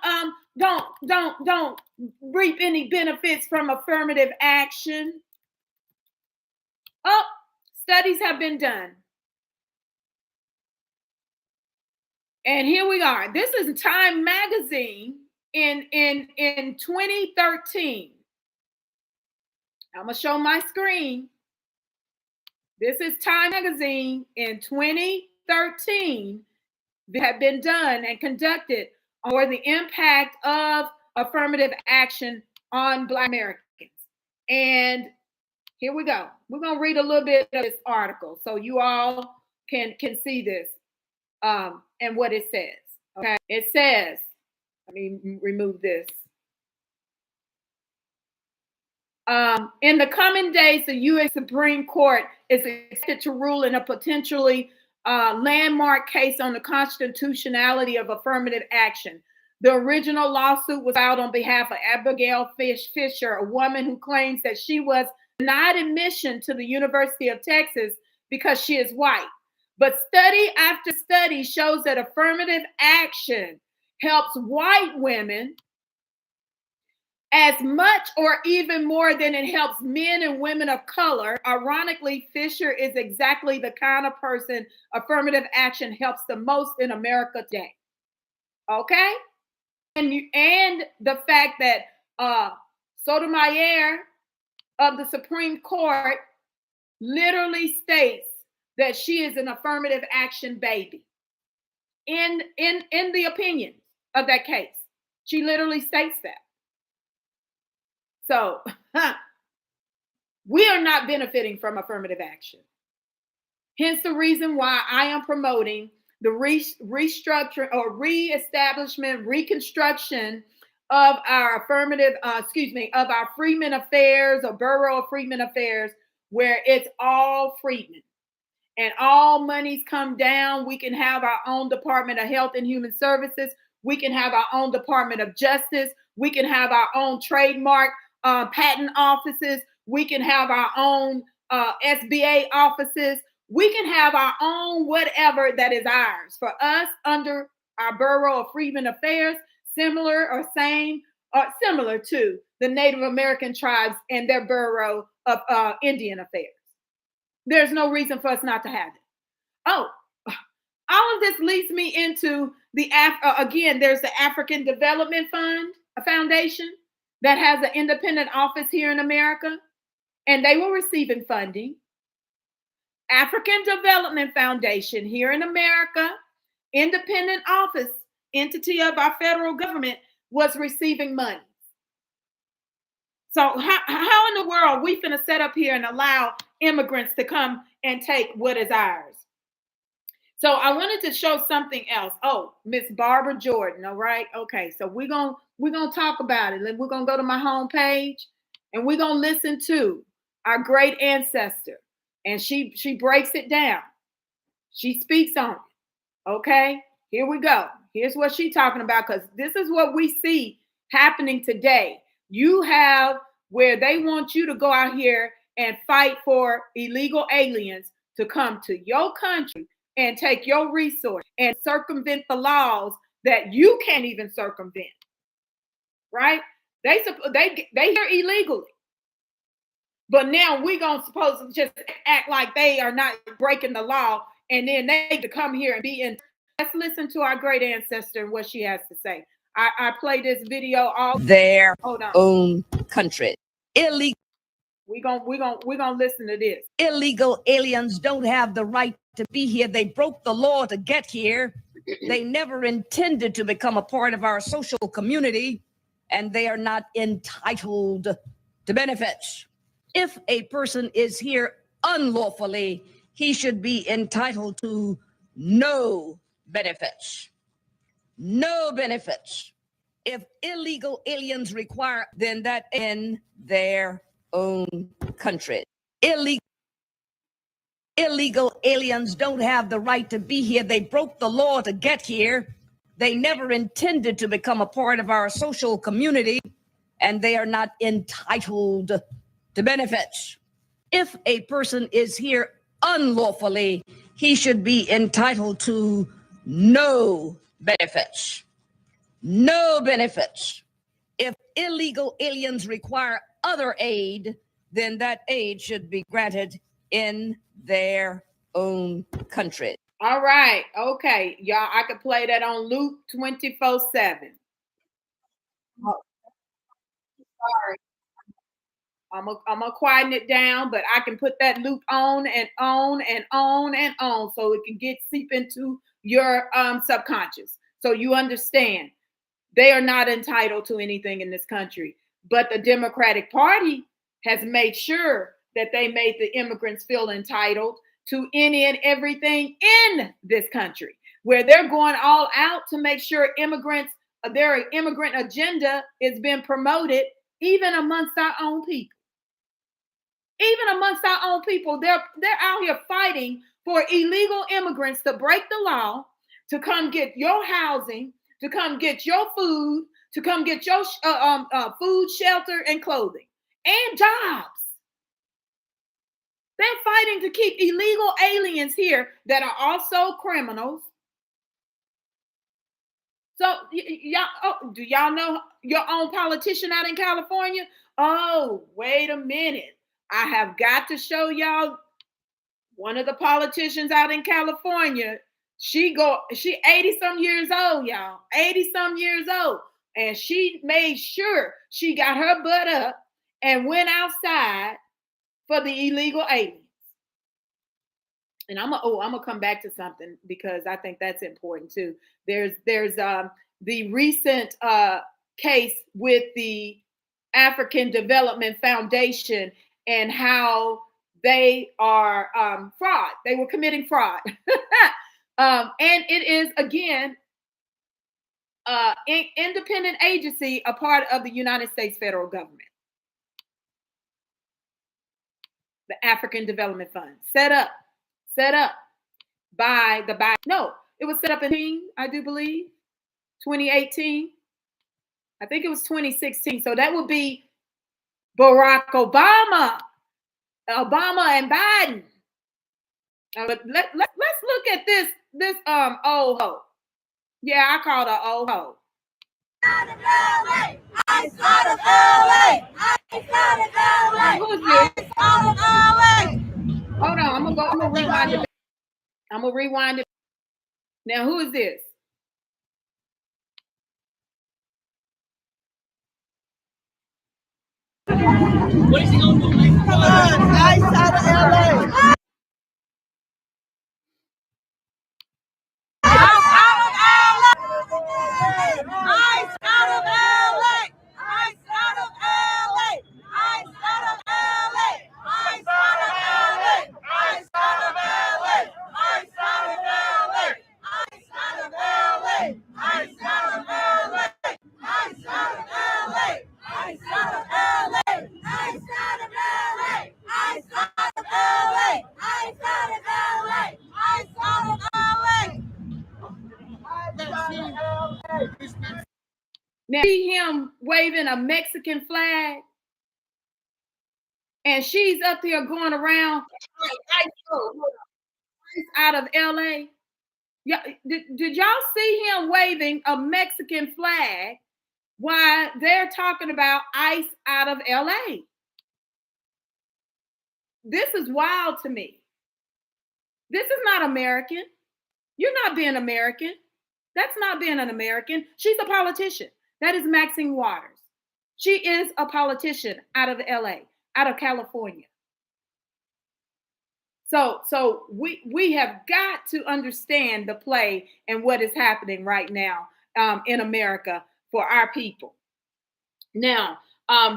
reap any benefits from affirmative action. Oh, studies have been done. And here we are. This is Time magazine in 2013. I'm going to show my screen. This is Time magazine in 2013 that have been done and conducted on the impact of affirmative action on Black Americans. And here we go. We're going to read a little bit of this article so you all can see this and what it says. Okay. It says, let me remove this. In the coming days, the U.S. Supreme Court is expected to rule in a potentially landmark case on the constitutionality of affirmative action. The original lawsuit was filed on behalf of Abigail Fisher, a woman who claims that she was denied admission to the University of Texas because she is white. But study after study shows that affirmative action helps white women as much or even more than it helps men and women of color. Ironically, Fisher is exactly the kind of person affirmative action helps the most in America today. Okay? And the fact that Sotomayor of the Supreme Court literally states that she is an affirmative action baby in the opinion of that case. She literally states that. So we are not benefiting from affirmative action. Hence the reason why I am promoting the restructure or reestablishment, reconstruction of our of our Freedmen Affairs or Borough of Freedmen Affairs, where it's all freedmen and all monies come down. We can have our own Department of Health and Human Services. We can have our own Department of Justice. We can have our own trademark patent offices. We can have our own SBA offices. We can have our own whatever that is ours for us under our Borough of Freedmen Affairs, similar to the Native American tribes and their Borough of Indian Affairs. There's no reason for us not to have it. Oh, all of this leads me into again, there's the African Development Fund, a foundation that has an independent office here in America, and they were receiving funding. African Development Foundation here in America, independent office, entity of our federal government, was receiving money. So how in the world are we finna set up here and allow immigrants to come and take what is ours? So I wanted to show something else. Oh, Miss Barbara Jordan. All right. Okay. So we're gonna talk about it. We're gonna go to my homepage and we're gonna listen to our great ancestor. And she breaks it down. She speaks on it. Okay. Here we go. Here's what she's talking about, because this is what we see happening today. You have where they want you to go out here and fight for illegal aliens to come to your country and take your resource and circumvent the laws that you can't even circumvent. Right? They here illegally. But now we're going to suppose to just act like they are not breaking the law, and then they to come here and be in. Let's listen to our great ancestor and what she has to say. I play this video all their own country. Illegal. We're gonna listen to this. Illegal aliens don't have the right to be here. They broke the law to get here. They never intended to become a part of our social community, and they are not entitled to benefits. If a person is here unlawfully, he should be entitled to no benefits. No benefits. If illegal aliens require, then that in their own country. Illegal aliens don't have the right to be here. They broke the law to get here. They never intended to become a part of our social community, and they are not entitled to benefits. If a person is here unlawfully, he should be entitled to no benefits. No benefits. If illegal aliens require other aid, then that aid should be granted in their own country. All right. Okay. Y'all, I could play that on loop 24/7. Oh, sorry. I'm gonna quieten it down, but I can put that loop on and on and on and on so it can seep into your subconscious. So you understand they are not entitled to anything in this country. But the Democratic Party has made sure that they made the immigrants feel entitled to any and everything in this country, where they're going all out to make sure their immigrant agenda is being promoted even amongst our own people. Even amongst our own people, they're out here fighting for illegal immigrants to break the law, to come get your housing, to come get your food, to come get your food, shelter, and clothing, and jobs. They're fighting to keep illegal aliens here that are also criminals. So y'all, oh, do y'all know your own politician out in California? Oh, wait a minute. I have got to show y'all one of the politicians out in California. She 80 some years old, y'all. 80 some years old. And she made sure she got her butt up and went outside for the illegal aliens. And I'm gonna come back to something because I think that's important too. There's the recent case with the African Development Foundation and how they are fraud. They were committing fraud, and it is again independent agency, a part of the United States federal government. The African Development Fund set up by the Biden. No, it was set up in, I do believe, 2018. I think it was 2016. So that would be Barack Obama and Biden. But let's look at this old hoe. Yeah, I called her old hoe. Out of LA, ice out of LA, ice out of LA. Who's this? Ice out of LA. Hold on, I'm gonna rewind it. I'm gonna rewind it. Now, who is this? What is he gonna do? Come on, ice out of LA. Ice out of LA! Ice out of LA! Ice out of LA! Ice out of LA! Ice out of LA! Ice out of LA! Ice out of LA! Ice out of LA! Ice out of LA! Ice out of LA! Ice out of LA! Ice out of LA! Ice out of LA! Ice out of LA! Now see him waving a Mexican flag, and she's up there going around out of LA. Yeah, did y'all see him waving a Mexican flag while they're talking about ICE out of LA? This is wild to me. This is not American. You're not being American. That's not being an American. She's a politician. That is Maxine Waters. She is a politician out of LA, out of California. So we have got to understand the play and what is happening right now in America for our people. Now,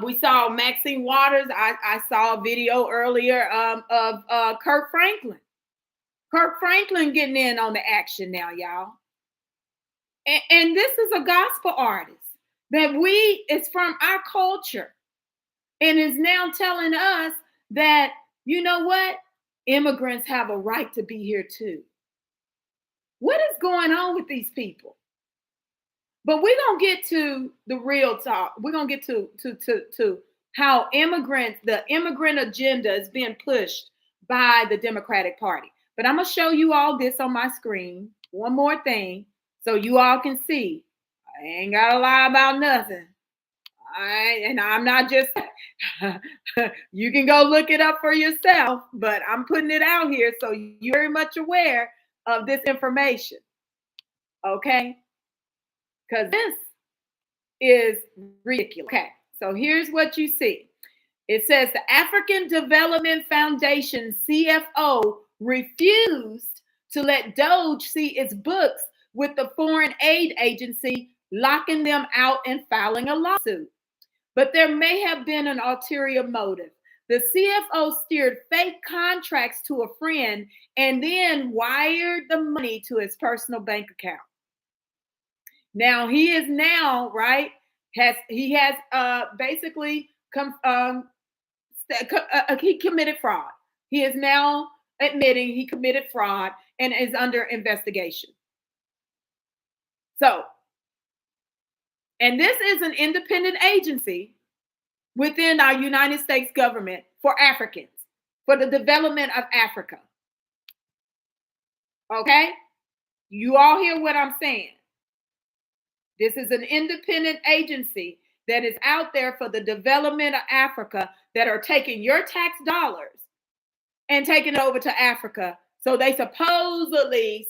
we saw Maxine Waters. I saw a video earlier of Kirk Franklin. Kirk Franklin getting in on the action now, y'all. And this is a gospel artist that it's from our culture and is now telling us that, you know what? Immigrants have a right to be here too. What is going on with these people? But we're going to get to the real talk. We're going to get to how the immigrant agenda is being pushed by the Democratic Party. But I'm going to show you all this on my screen. One more thing. So you all can see, I ain't got to lie about nothing. And I'm not just, you can go look it up for yourself, but I'm putting it out here so you're very much aware of this information. Okay? Because this is ridiculous. Okay, so here's what you see. It says the African Development Foundation, CFO, refused to let Doge see its books with the Foreign Aid Agency, locking them out and filing a lawsuit. But there may have been an ulterior motive. The CFO steered fake contracts to a friend and then wired the money to his personal bank account. Now he is now, right, he has basically he committed fraud. He is now admitting he committed fraud and is under investigation. So, and this is an independent agency within our United States government for Africans, for the development of Africa. Okay? You all hear what I'm saying? This is an independent agency that is out there for the development of Africa that are taking your tax dollars and taking it over to Africa. So they supposedly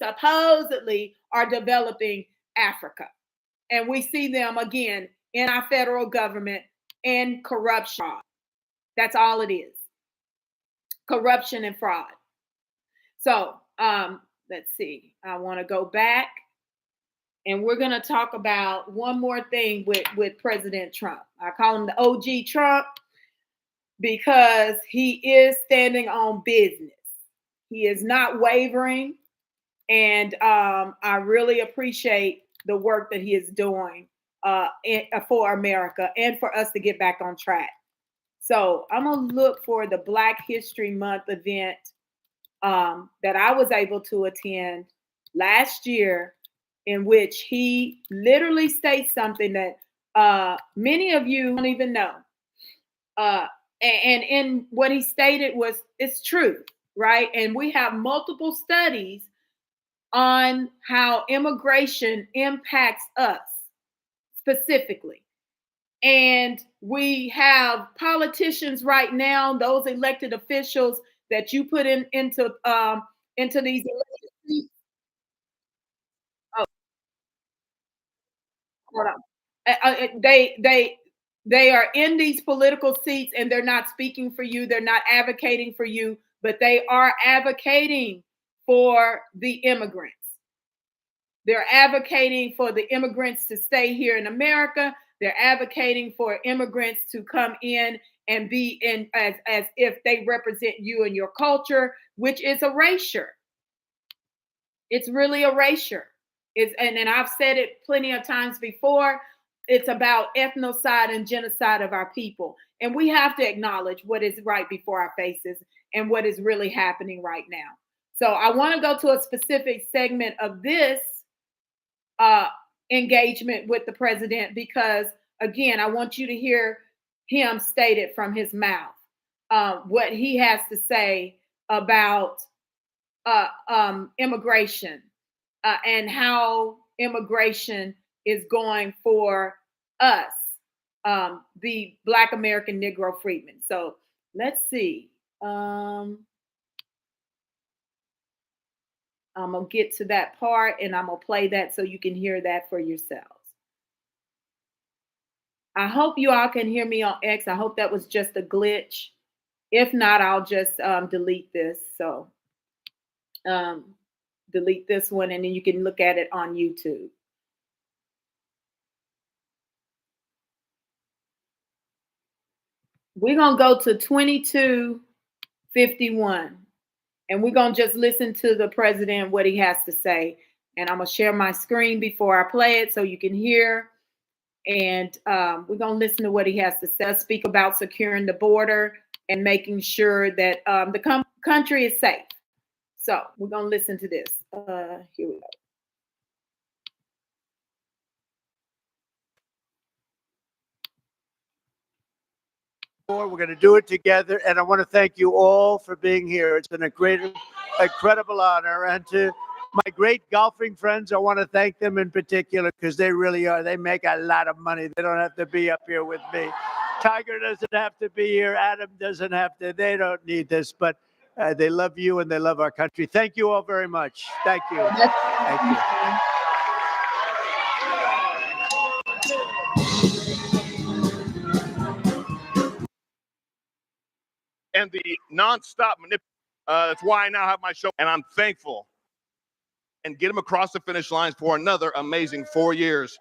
are developing Africa. And we see them again in our federal government and corruption. That's all it is. Corruption and fraud. So let's see. I want to go back. And we're going to talk about one more thing with President Trump. I call him the OG Trump because he is standing on business. He is not wavering. And I really appreciate the work that he is doing for America and for us to get back on track. So I'm going to look for the Black History Month event that I was able to attend last year, in which he literally states something that many of you don't even know. And in what he stated it's true, right? And we have multiple studies on how immigration impacts us specifically. And we have politicians right now, those elected officials that you put into these elected seats. Hold on. They are in these political seats and they're not speaking for you. They're not advocating for you, but they are advocating for the immigrants. They're advocating for the immigrants to stay here in America. They're advocating for immigrants to come in and be in as if they represent you and your culture, which is erasure. It's really erasure. And I've said it plenty of times before. It's about ethnocide and genocide of our people. And we have to acknowledge what is right before our faces and what is really happening right now. So I want to go to a specific segment of this engagement with the president, because again, I want you to hear him state it from his mouth, what he has to say about immigration and how immigration is going for us, the Black American Negro freedmen. So let's see. I'm going to get to that part and I'm going to play that so you can hear that for yourselves. I hope you all can hear me on X. I hope that was just a glitch. If not, I'll just delete this. So delete this one and then you can look at it on YouTube. We're going to go to 2251. And we're going to just listen to the president, what he has to say. And I'm going to share my screen before I play it so you can hear. And we're going to listen to what he has to say. Speak about securing the border and making sure that the country is safe. So we're going to listen to this. Here we go. We're going to do it together, and I want to thank you all for being here. It's been a great, incredible honor. And to my great golfing friends, I want to thank them in particular because they really are. They make a lot of money. They don't have to be up here with me. Tiger doesn't have to be here. Adam doesn't have to. They don't need this, but they love you and they love our country. Thank you all very much. Thank you. Thank you. And the nonstop manipulation. That's why I now have my show, and I'm thankful. And get them across the finish lines for another amazing 4 years.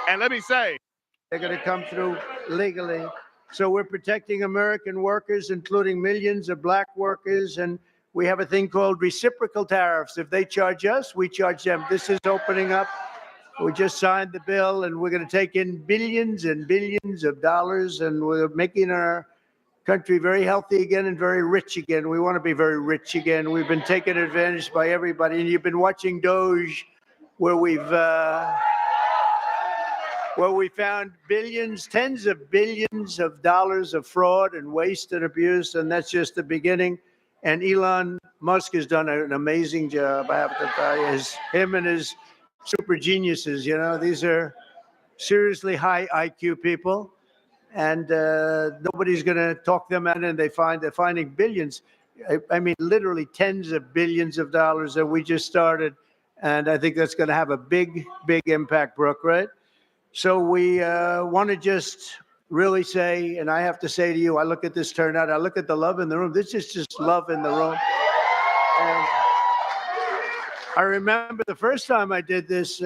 And let me say, they're going to come through legally. So we're protecting American workers, including millions of Black workers. And we have a thing called reciprocal tariffs. If they charge us, we charge them. This is opening up. We just signed the bill, and we're going to take in billions and billions of dollars, and we're making our country very healthy again and very rich again. We want to be very rich again. We've been taken advantage by everybody, and you've been watching Doge, where we found billions, tens of billions of dollars of fraud and waste and abuse, and that's just the beginning. And Elon Musk has done an amazing job. I have to tell you, him and his super geniuses. You know, these are seriously high IQ people, and nobody's going to talk them out. And they're finding billions. I mean, literally tens of billions of dollars that we just started, and I think that's going to have a big impact, Brooke. Right? So we want to just really say, and I have to say to you, I look at this turnout, I look at the love in the room. This is just love in the room. And I remember the first time I did this,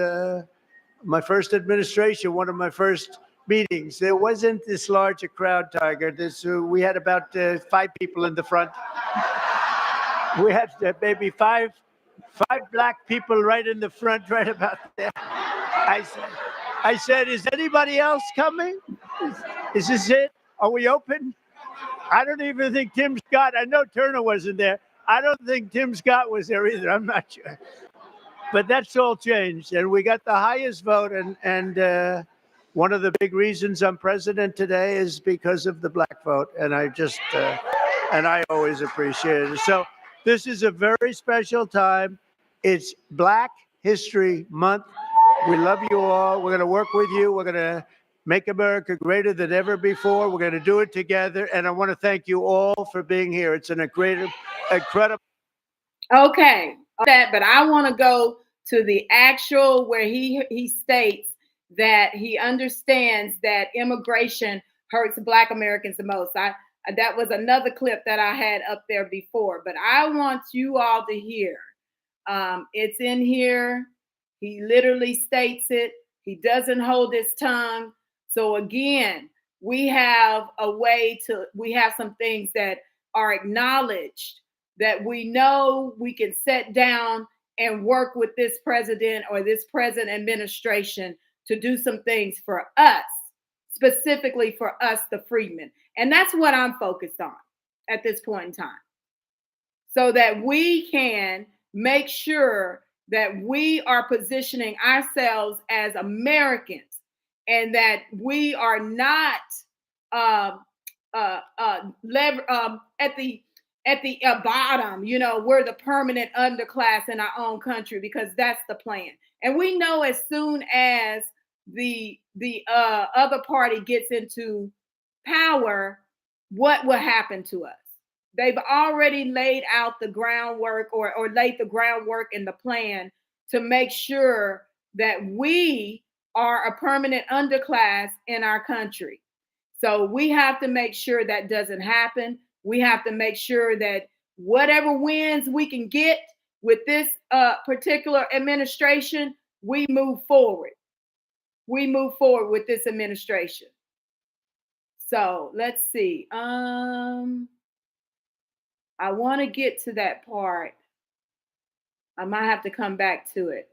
my first administration, one of my first meetings, there wasn't this large a crowd, Tiger. We had about 5 people in the front. We had maybe five black people right in the front, right about there. I said, is anybody else coming? Is this it? Are we open? I don't even think Tim Scott, I know Turner wasn't there. I don't think Tim Scott was there either. I'm not sure. But that's all changed. And we got the highest vote. And one of the big reasons I'm president today is because of the black vote. And I just, and I always appreciate it. So this is a very special time. It's Black History Month. We love you all. We're going to work with you. We're going to make America greater than ever before. We're going to do it together. And I want to thank you all for being here. It's an incredible. Okay. But I want to go to the actual where he states that he understands that immigration hurts Black Americans the most. That was another clip that I had up there before, but I want you all to hear. It's in here. He literally states it. He doesn't hold his tongue. So again, we have some things that are acknowledged that we know we can sit down and work with this president or this present administration to do some things for us, specifically for us, the freedmen. And that's what I'm focused on at this point in time. So that we can make sure that we are positioning ourselves as Americans and that we are not at the bottom, you know, we're the permanent underclass in our own country, because that's the plan. And we know as soon as the other party gets into power, what will happen to us. They've already laid out the groundwork or laid the groundwork in the plan to make sure that we are a permanent underclass in our country. So we have to make sure that doesn't happen. We have to make sure that whatever wins we can get with this particular administration, we move forward. We move forward with this administration. So let's see. I want to get to that part. I might have to come back to it.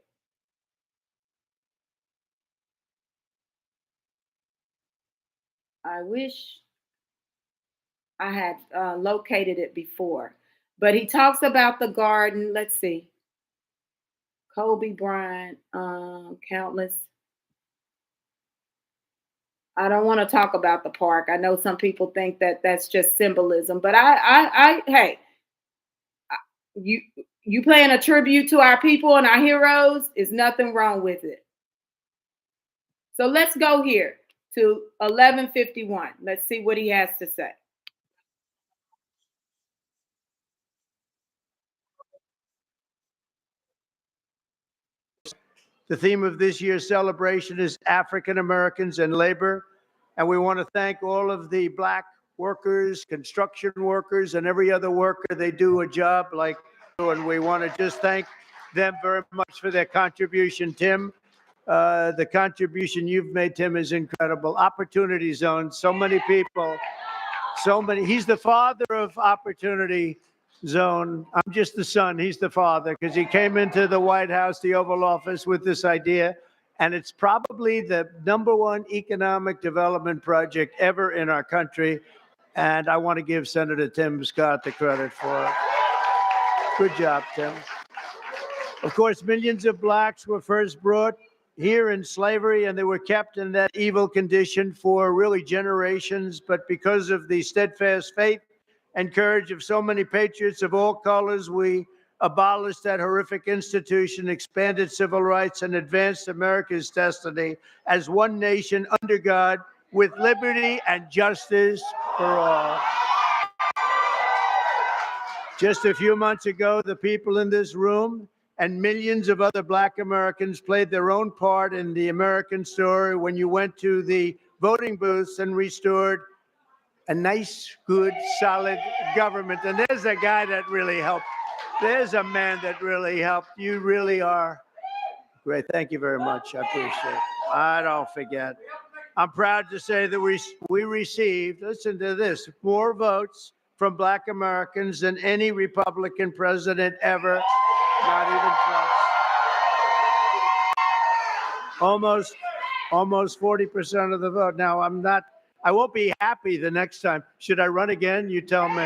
I wish I had located it before. But he talks about the garden. Let's see. Kobe Bryant, countless. I don't want to talk about the park. I know some people think that that's just symbolism, but hey, you playing a tribute to our people and our heroes, is nothing wrong with it. So let's go here to 1151. Let's see what he has to say. The theme of this year's celebration is African Americans and labor. And we want to thank all of the Black workers, construction workers, and every other worker. They do a job like, and we want to just thank them very much for their contribution. Tim, the contribution you've made, Tim, is incredible. Opportunity Zone, so many people, so many. He's the father of Opportunity Zone. I'm just the son. He's the father, because he came into the White House, the Oval Office, with this idea. And it's probably the #1 economic development project ever in our country. And I want to give Senator Tim Scott the credit for it. Good job, Tim. Of course, millions of Blacks were first brought here in slavery, and they were kept in that evil condition for really generations. But because of the steadfast faith and courage of so many patriots of all colors, we abolished that horrific institution, expanded civil rights, and advanced America's destiny as one nation under God with liberty and justice for all. Just a few months ago, the people in this room and millions of other Black Americans played their own part in the American story when you went to the voting booths and restored a nice, good, solid government. And there's a guy that really helped. There's a man that really helped. You really are great. Thank you very much. I appreciate it. I don't forget. I'm proud to say that we received, listen to this, more votes from Black Americans than any Republican president ever. Not even close. Almost 40% of the vote. Now, I won't be happy the next time. Should I run again? You tell me.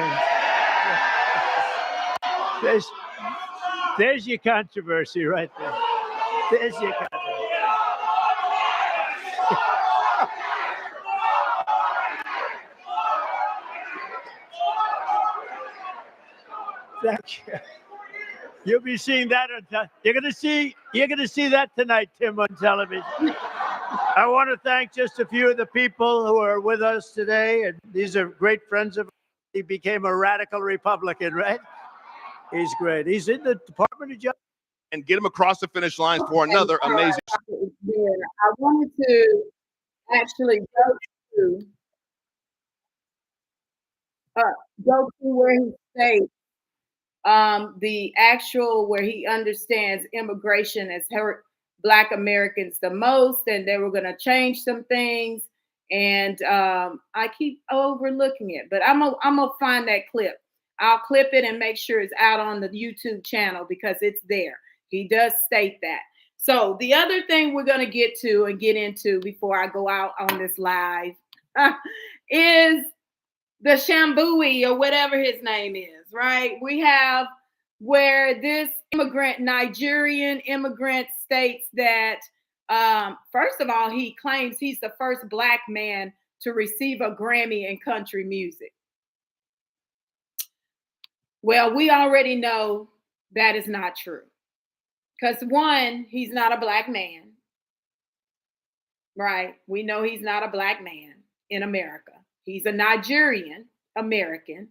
There's your controversy right there. There's your controversy. Thank you. You'll be seeing that on you're gonna see that tonight, Tim, on television. I want to thank just a few of the people who are with us today, and these are great friends of. He became a radical Republican, right? He's great. He's in the Department of Justice. And get him across the finish line for another amazing. I wanted to actually go to where he states the actual where he understands immigration has hurt Black Americans the most, and they were going to change some things. And I keep overlooking it, but I'm gonna find that clip. I'll clip it and make sure it's out on the YouTube channel because it's there. He does state that. So the other thing we're going to get into before I go out on this live is the Shambui or whatever his name is, right? We have where this Nigerian immigrant states that, first of all, he claims he's the first Black man to receive a Grammy in country music. Well, we already know that is not true. Because one, he's not a Black man, right? We know he's not a Black man in America. He's a Nigerian American.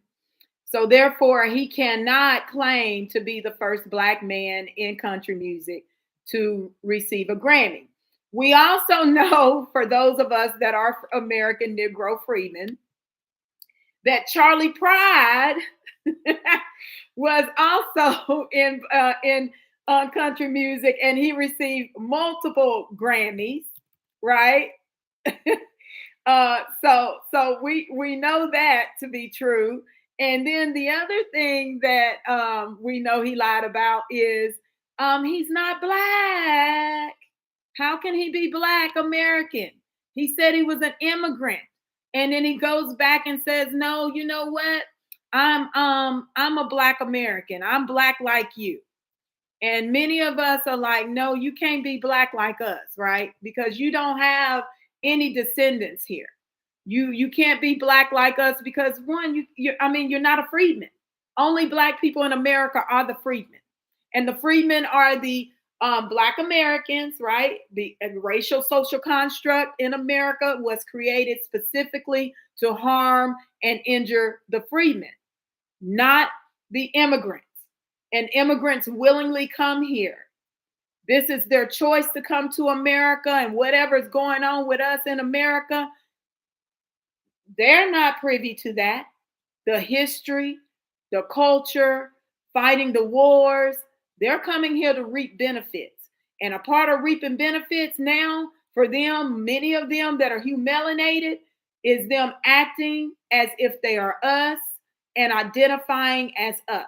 So therefore, he cannot claim to be the first Black man in country music to receive a Grammy. We also know, for those of us that are American Negro freedmen, that Charlie Pride was also in country music, and he received multiple Grammys, right? So we know that to be true. And then the other thing that we know he lied about is he's not Black. How can he be Black American? He said he was an immigrant, and then he goes back and says, "No, you know what? I'm a Black American. I'm Black like you." And many of us are like, no, you can't be Black like us, right? Because you don't have any descendants here. You can't be Black like us because one, you're not a freedman. Only Black people in America are the freedmen. And the freedmen are the Black Americans, right? The racial social construct in America was created specifically to harm and injure the freedmen, not the immigrants. And immigrants willingly come here. This is their choice to come to America, and whatever's going on with us in America, they're not privy to that. The history, the culture, fighting the wars, they're coming here to reap benefits. And a part of reaping benefits now for them, many of them that are humiliated, is them acting as if they are us and identifying as us.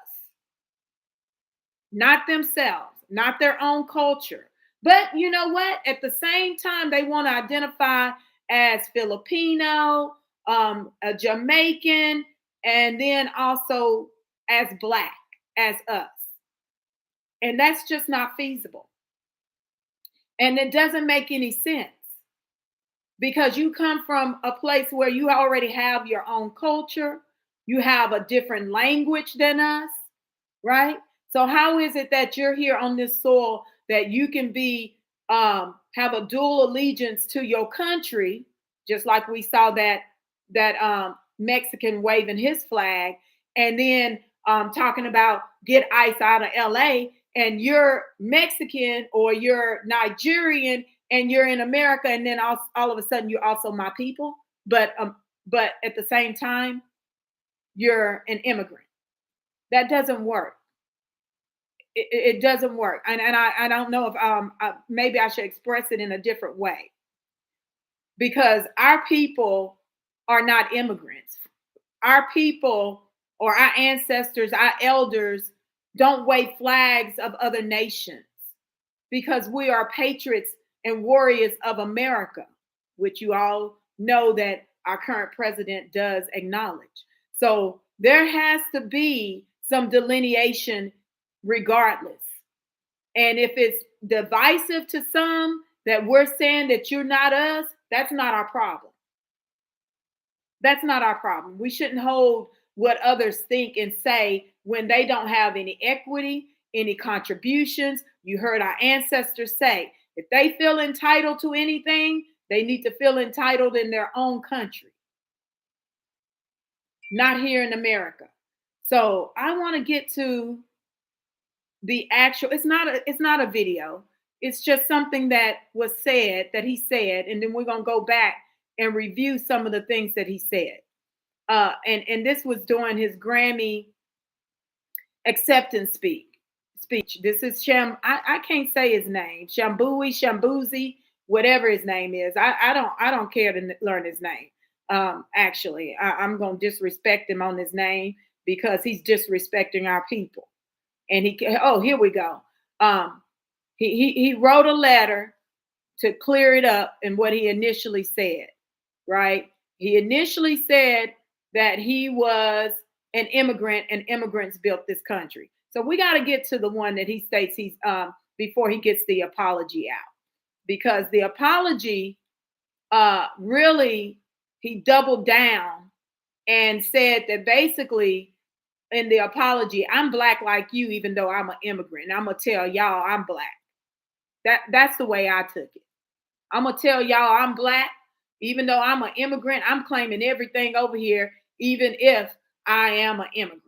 Not themselves, not their own culture. But you know what? At the same time, they want to identify as Filipino, a Jamaican, and then also as Black, as us. And that's just not feasible. And it doesn't make any sense because you come from a place where you already have your own culture. You have a different language than us, right? So how is it that you're here on this soil that you can be have a dual allegiance to your country, just like we saw that Mexican waving his flag, and then talking about get ICE out of LA, and you're Mexican or you're Nigerian and you're in America, and then all of a sudden you're also my people, but at the same time you're an immigrant. That doesn't work. It doesn't work, and I don't know if maybe I should express it in a different way, because our people are not immigrants. Our people or our ancestors, our elders, don't wave flags of other nations, because we are patriots and warriors of America, which you all know that our current president does acknowledge. So there has to be some delineation regardless. And if it's divisive to some that we're saying that you're not us, that's not our problem. That's not our problem. We shouldn't hold what others think and say when they don't have any equity, any contributions. You heard our ancestors say, if they feel entitled to anything, they need to feel entitled in their own country, not here in America. So I want to get to the actual, it's not a video. It's just something that was said, that he said, and then we're going to go back and review some of the things that he said. And this was during his Grammy acceptance speech. This is I can't say his name. Shambuzi, whatever his name is. I don't care to learn his name. Actually, I'm going to disrespect him on his name because he's disrespecting our people. And here we go. He wrote a letter to clear it up in what he initially said, right? He initially said that he was an immigrant and immigrants built this country. So we got to get to the one that he states he's before he gets the apology out, because the apology really, he doubled down and said that basically in the apology, I'm black like you, even though I'm an immigrant. And I'm gonna tell y'all I'm black. That's the way I took it. I'm gonna tell y'all I'm black, even though I'm an immigrant. I'm claiming everything over here, even if I am an immigrant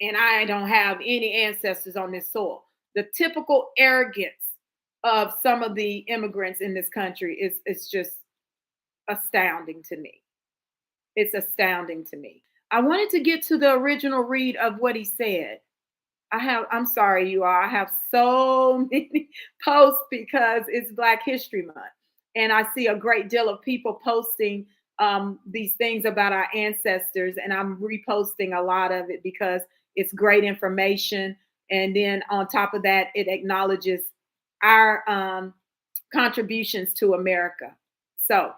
and I don't have any ancestors on this soil. The typical arrogance of some of the immigrants in this country is just astounding to me. It's astounding to me. I wanted to get to the original read of what he said. I'm sorry, you all. I have so many posts because it's Black History Month. And I see a great deal of people posting these things about our ancestors. And I'm reposting a lot of it because it's great information. And then on top of that, it acknowledges our contributions to America. So,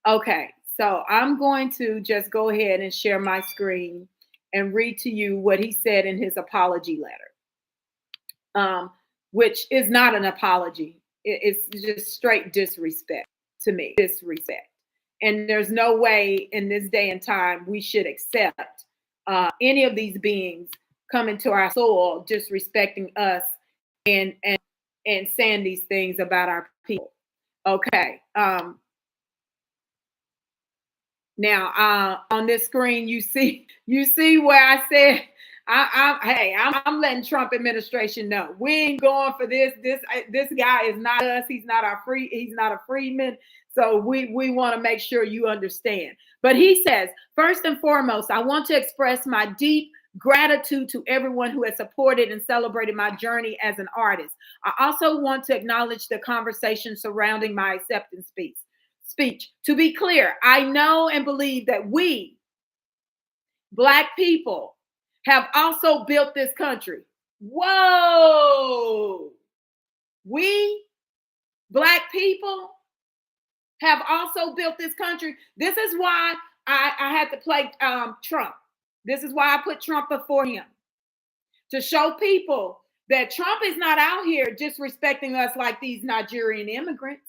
okay. So I'm going to just go ahead and share my screen and read to you what he said in his apology letter, which is not an apology. It's just straight disrespect to me, disrespect. And there's no way in this day and time we should accept any of these beings coming to our soil, disrespecting us and saying these things about our people. Okay. Now, on this screen, you see where I said, I'm letting Trump administration know we ain't going for this. This guy is not us. He's not a freedman. So we want to make sure you understand. But he says, first and foremost, I want to express my deep gratitude to everyone who has supported and celebrated my journey as an artist. I also want to acknowledge the conversation surrounding my acceptance speech. To be clear, I know and believe that we, Black people, have also built this country. Whoa! We, Black people, have also built this country. This is why I had to play Trump. This is why I put Trump before him, to show people that Trump is not out here disrespecting us like these Nigerian immigrants.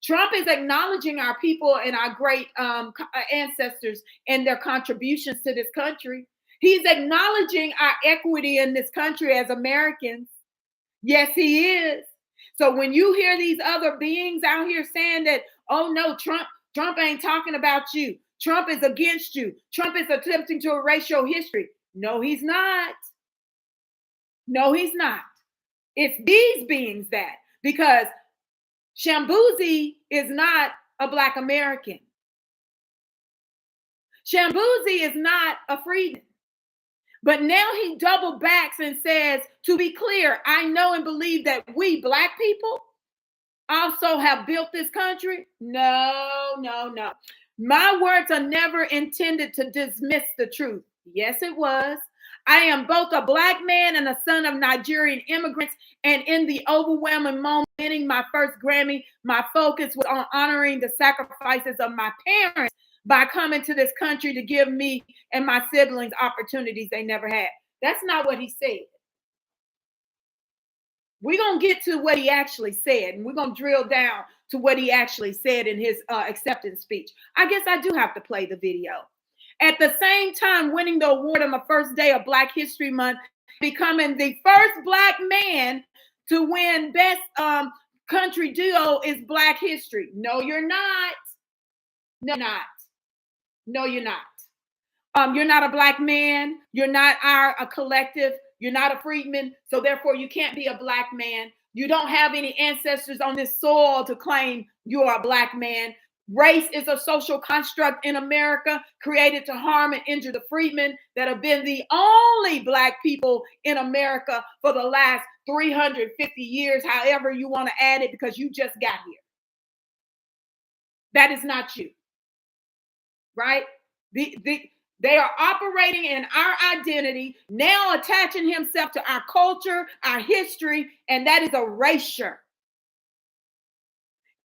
Trump is acknowledging our people and our great ancestors and their contributions to this country. He's acknowledging our equity in this country as Americans. Yes, he is. So when you hear these other beings out here saying that, oh no, Trump ain't talking about you. Trump is against you. Trump is attempting to erase your history. No, he's not. No, he's not. It's these beings that, because Shambuzi is not a Black American. Shambuzi is not a freedman. But now he double backs and says, to be clear, I know and believe that we Black people also have built this country. No, no, no. My words are never intended to dismiss the truth. Yes, it was. I am both a Black man and a son of Nigerian immigrants. And in the overwhelming moment, winning my first Grammy, my focus was on honoring the sacrifices of my parents by coming to this country to give me and my siblings opportunities they never had. That's not what he said. We're going to get to what he actually said, and we're going to drill down to what he actually said in his acceptance speech. I guess I do have to play the video. At the same time, winning the award on the first day of Black History Month, becoming the first Black man to win Best Country Duo is Black History. No, you're not. No, you're not. No, you're not. You're not a Black man. You're not a collective. You're not a freedman. So therefore, you can't be a Black man. You don't have any ancestors on this soil to claim you're a Black man. Race is a social construct in America created to harm and injure the freedmen that have been the only Black people in America for the last 350 years, however you want to add it, because you just got here. That is not you. Right? They are operating in our identity, now attaching himself to our culture, our history, and that is erasure.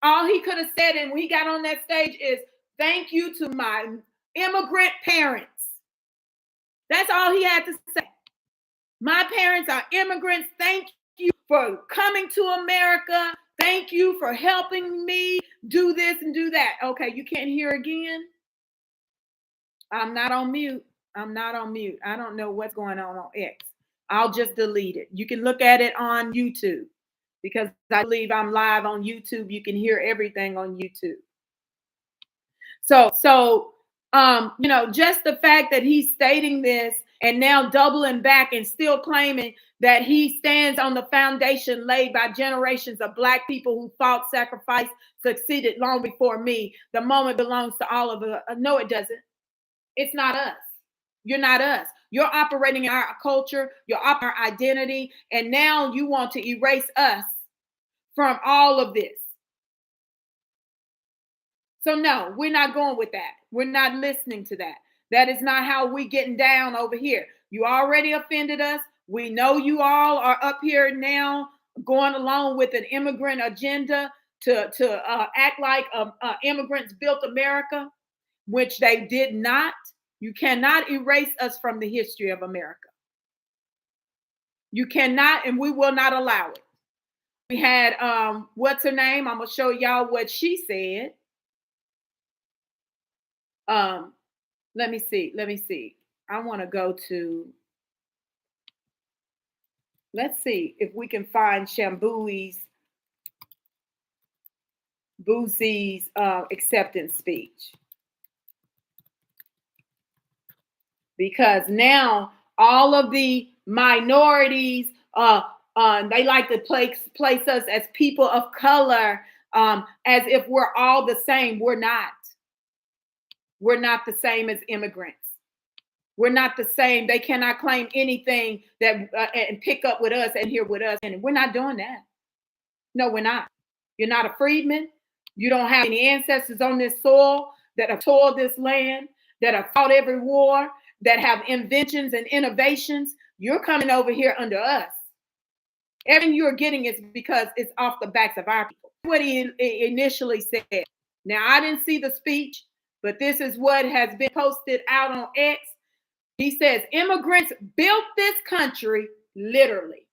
All he could have said, and when he got on that stage, is thank you to my immigrant parents. That's all he had to say. My parents are immigrants. Thank you for coming to America. Thank you for helping me do this and do that. Okay, you can't hear again? I'm not on mute. I'm not on mute. I don't know what's going on X. I'll just delete it. You can look at it on YouTube because I believe I'm live on YouTube. You can hear everything on YouTube. So, just the fact that he's stating this and now doubling back and still claiming that he stands on the foundation laid by generations of Black people who fought, sacrificed, succeeded long before me. The moment belongs to all of us. No, it doesn't. It's not us. You're not us. You're operating in our culture, you're operating our identity, and now you want to erase us from all of this. So no, we're not going with that. We're not listening to that. That is not how we're getting down over here. You already offended us. We know you all are up here now going along with an immigrant agenda to act like immigrants built America, which they did not. You cannot erase us from the history of America. You cannot, and we will not allow it. We had, what's her name? I'm going to show y'all what she said. Let me see. I want to go to, let's see if we can find Shambuzi's acceptance speech. Because now all of the minorities, they like to place us as people of color, as if we're all the same. We're not. We're not the same as immigrants. We're not the same. They cannot claim anything that and pick up with us and here with us. And we're not doing that. No, we're not. You're not a freedman. You don't have any ancestors on this soil that have toiled this land, that have fought every war, that have inventions and innovations. You're coming over here under us. Everything you're getting is because it's off the backs of our people. What he initially said. Now, I didn't see the speech, but this is what has been posted out on X. He says, immigrants built this country literally.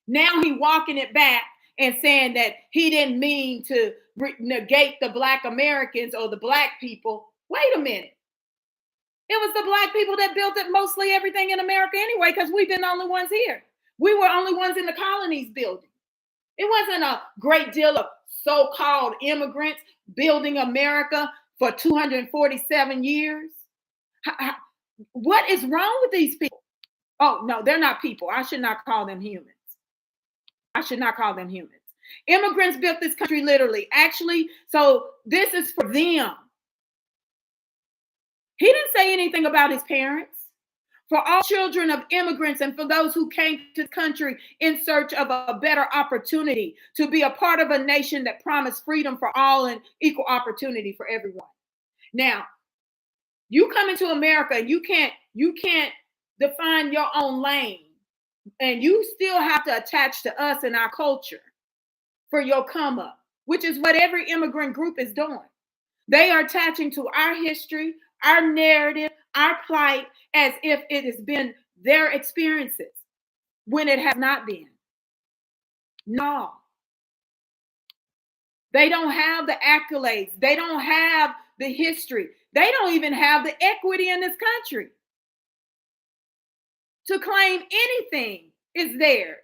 Now he walking it back and saying that he didn't mean to negate the Black Americans or the Black people. Wait a minute. It was the black people that built it, mostly everything in America anyway, because we've been the only ones here. We were only ones in the colonies building. It wasn't a great deal of so-called immigrants building America for 247 years. What is wrong with these people? Oh, no, they're not people. I should not call them humans. I should not call them humans. Immigrants built this country literally. Actually, so this is for them. He didn't say anything about his parents. For all children of immigrants and for those who came to the country in search of a better opportunity to be a part of a nation that promised freedom for all and equal opportunity for everyone. Now, you come into America and you can't define your own lane, and you still have to attach to us and our culture for your come up, which is what every immigrant group is doing. They are attaching to our history, our narrative, our plight, as if it has been their experiences, when it has not been. No. They don't have the accolades. They don't have the history. They don't even have the equity in this country to claim anything is theirs.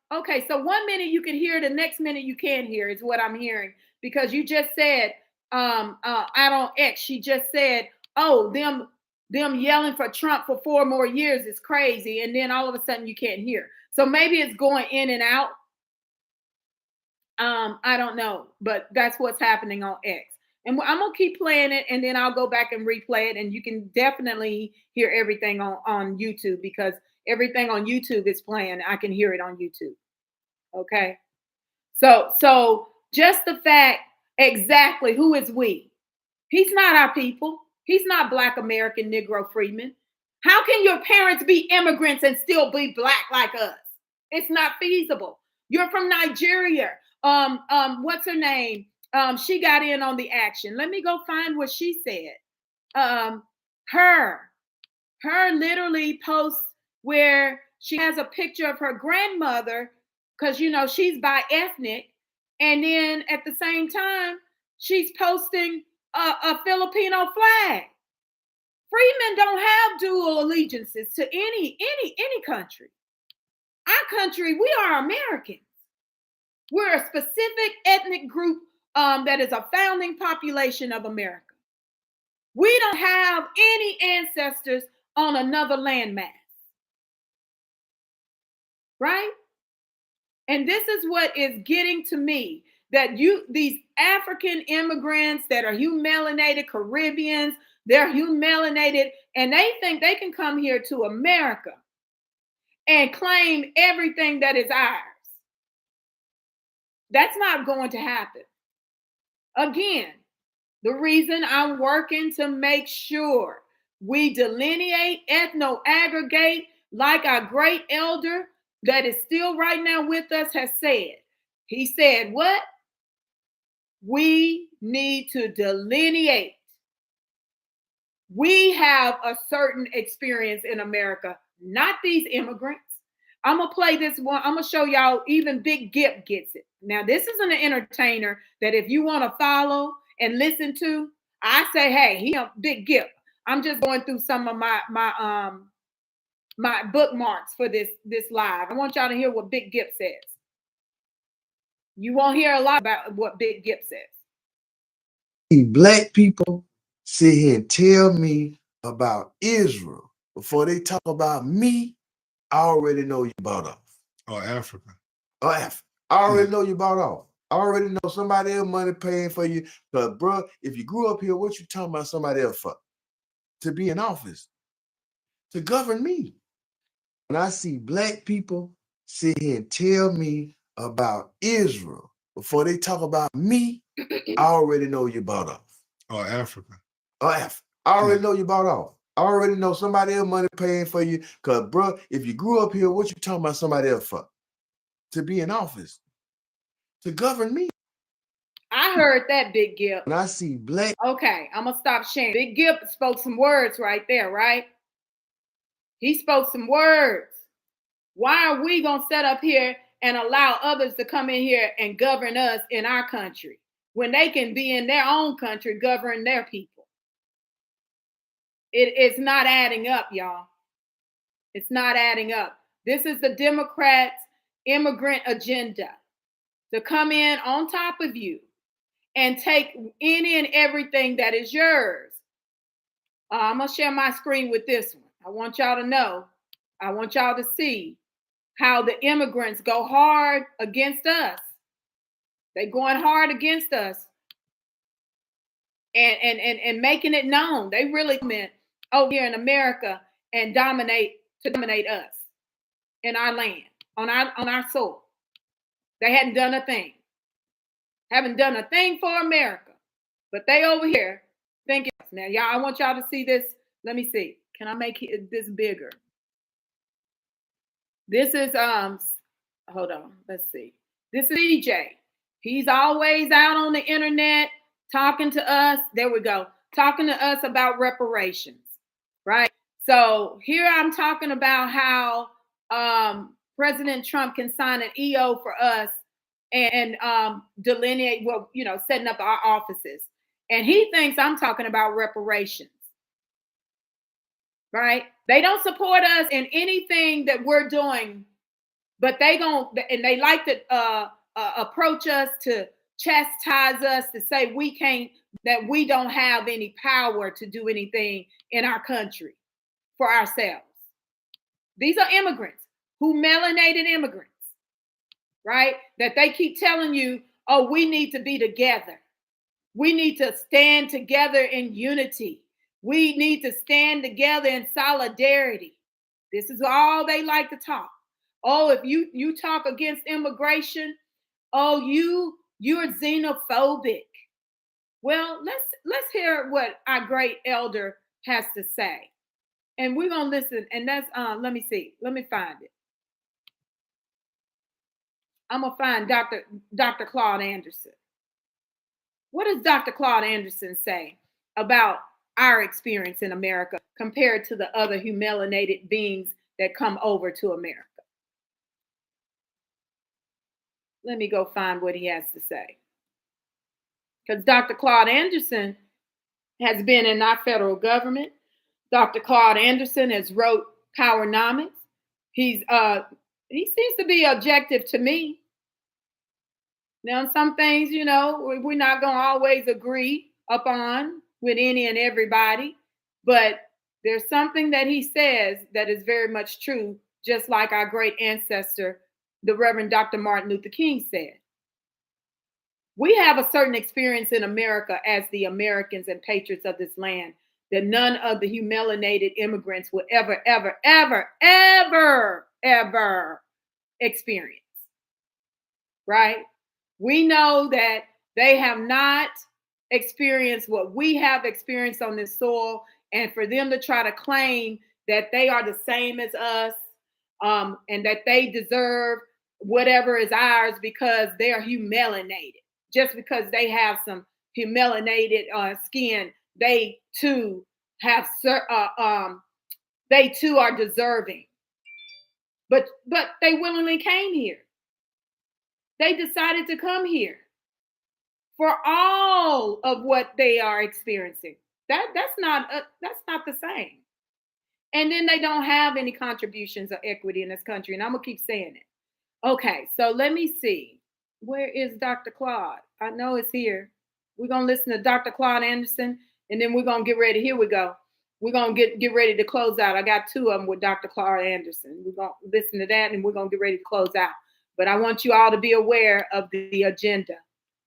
Okay, so 1 minute you can hear, the next minute you can't hear is what I'm hearing, because you just said, I don't X, she just said, oh, them yelling for Trump for 4 more years is crazy, and then all of a sudden you can't hear. So maybe it's going in and out. I don't know, but that's what's happening on X. And I'm going to keep playing it, and then I'll go back and replay it, and you can definitely hear everything on YouTube, because everything on YouTube is playing. I can hear it on YouTube. Okay. So just the fact, exactly, who is we? He's not our people. He's not Black American Negro freedmen. How can your parents be immigrants and still be Black like us? It's not feasible. You're from Nigeria. What's her name? She got in on the action. Let me go find what she said. Her literally posts where she has a picture of her grandmother, because she's bi-ethnic, and then at the same time she's posting a Filipino flag. Freedmen don't have dual allegiances to any country. Our country, we are Americans. We're a specific ethnic group that is a founding population of America. We don't have any ancestors on another landmass. Right? And this is what is getting to me, that these African immigrants that are hue-melanated, Caribbeans, they're hue-melanated, and they think they can come here to America and claim everything that is ours. That's not going to happen. Again, the reason I'm working to make sure we delineate, ethno-aggregate, like our great elder that is still right now with us has said. He said, what? We need to delineate. We have a certain experience in America, not these immigrants. I'm going to play this one. I'm going to show y'all, even Big Gip gets it. Now, this is an entertainer that if you want to follow and listen to, I say, hey, he a Big Gip. I'm just going through some of my bookmarks for this live. I want y'all to hear what Big Gip says. You won't hear a lot about what Big Gip says. Black people sit here and tell me about Israel before they talk about me. I already know you bought off. Or Africa. Or Africa. I already know you bought off. I already know somebody else money paying for you. But bro, if you grew up here, what you talking about somebody else for? To be in office, to govern me. When I see black people sit here and tell me about Israel before they talk about me, I already know you bought off. Or Africa. Or Africa. I already know you bought off. I already know somebody else money paying for you. Because, bro, if you grew up here, what you talking about somebody else for? To be in office, to govern me. I heard that, Big Gip. When I see black. Okay, I'm going to stop sharing. Big Gip spoke some words right there, right? He spoke some words. Why are we going to set up here and allow others to come in here and govern us in our country when they can be in their own country governing their people. It's not adding up, y'all. It's not adding up. This is the Democrats' immigrant agenda, to come in on top of you and take any and everything that is yours. I'm going to share my screen with this one. I want y'all to know, I want y'all to see how the immigrants go hard against us. They're going hard against us and making it known. They really meant over here in America and dominate us in our land, on our soil. They hadn't done a thing. Haven't done a thing for America. But they over here thinking. Now, y'all, I want y'all to see this. Let me see. Can I make this bigger? This is hold on. Let's see. This is DJ. He's always out on the internet talking to us. There we go. Talking to us about reparations, right? So here I'm talking about how President Trump can sign an EO for us and delineate, well, setting up our offices. And he thinks I'm talking about reparations, right? They don't support us in anything that we're doing, but they like to approach us to chastise us, to say that we don't have any power to do anything in our country for ourselves. These are immigrants, melanated immigrants, right? That they keep telling you, oh, we need to be together. We need to stand together in unity. We need to stand together in solidarity. This is all they like to talk. Oh, if you talk against immigration, oh, you're xenophobic. Well, let's hear what our great elder has to say. And we're gonna listen. And that's let me see. Let me find it. I'm gonna find Dr. Claud Anderson. What does Dr. Claud Anderson say about our experience in America compared to the other melanated beings that come over to America? Let me go find what he has to say. Because Dr. Claud Anderson has been in our federal government. Dr. Claud Anderson has wrote Powernomics. He seems to be objective to me. Now, some things, we're not going to always agree upon with any and everybody, but there's something that he says that is very much true, just like our great ancestor, the Reverend Dr. Martin Luther King said. We have a certain experience in America as the Americans and patriots of this land that none of the melanated immigrants will ever, ever, ever, ever, ever experience, right? We know that they have not experienced what we have experienced on this soil, and for them to try to claim that they are the same as us and that they deserve whatever is ours because they're melanated, just because they have some melanated skin, they too have they too are deserving. But they willingly came here. They decided to come here for all of what they are experiencing. That's not the same. And then they don't have any contributions or equity in this country. And I'm gonna keep saying it. Okay, so let me see. Where is Dr. Claud? I know it's here. We're gonna listen to Dr. Claud Anderson, and then we're gonna get ready. Here we go. We're gonna get ready to close out. I got two of them with Dr. Claud Anderson. We're gonna listen to that, and we're gonna get ready to close out. But I want you all to be aware of the agenda.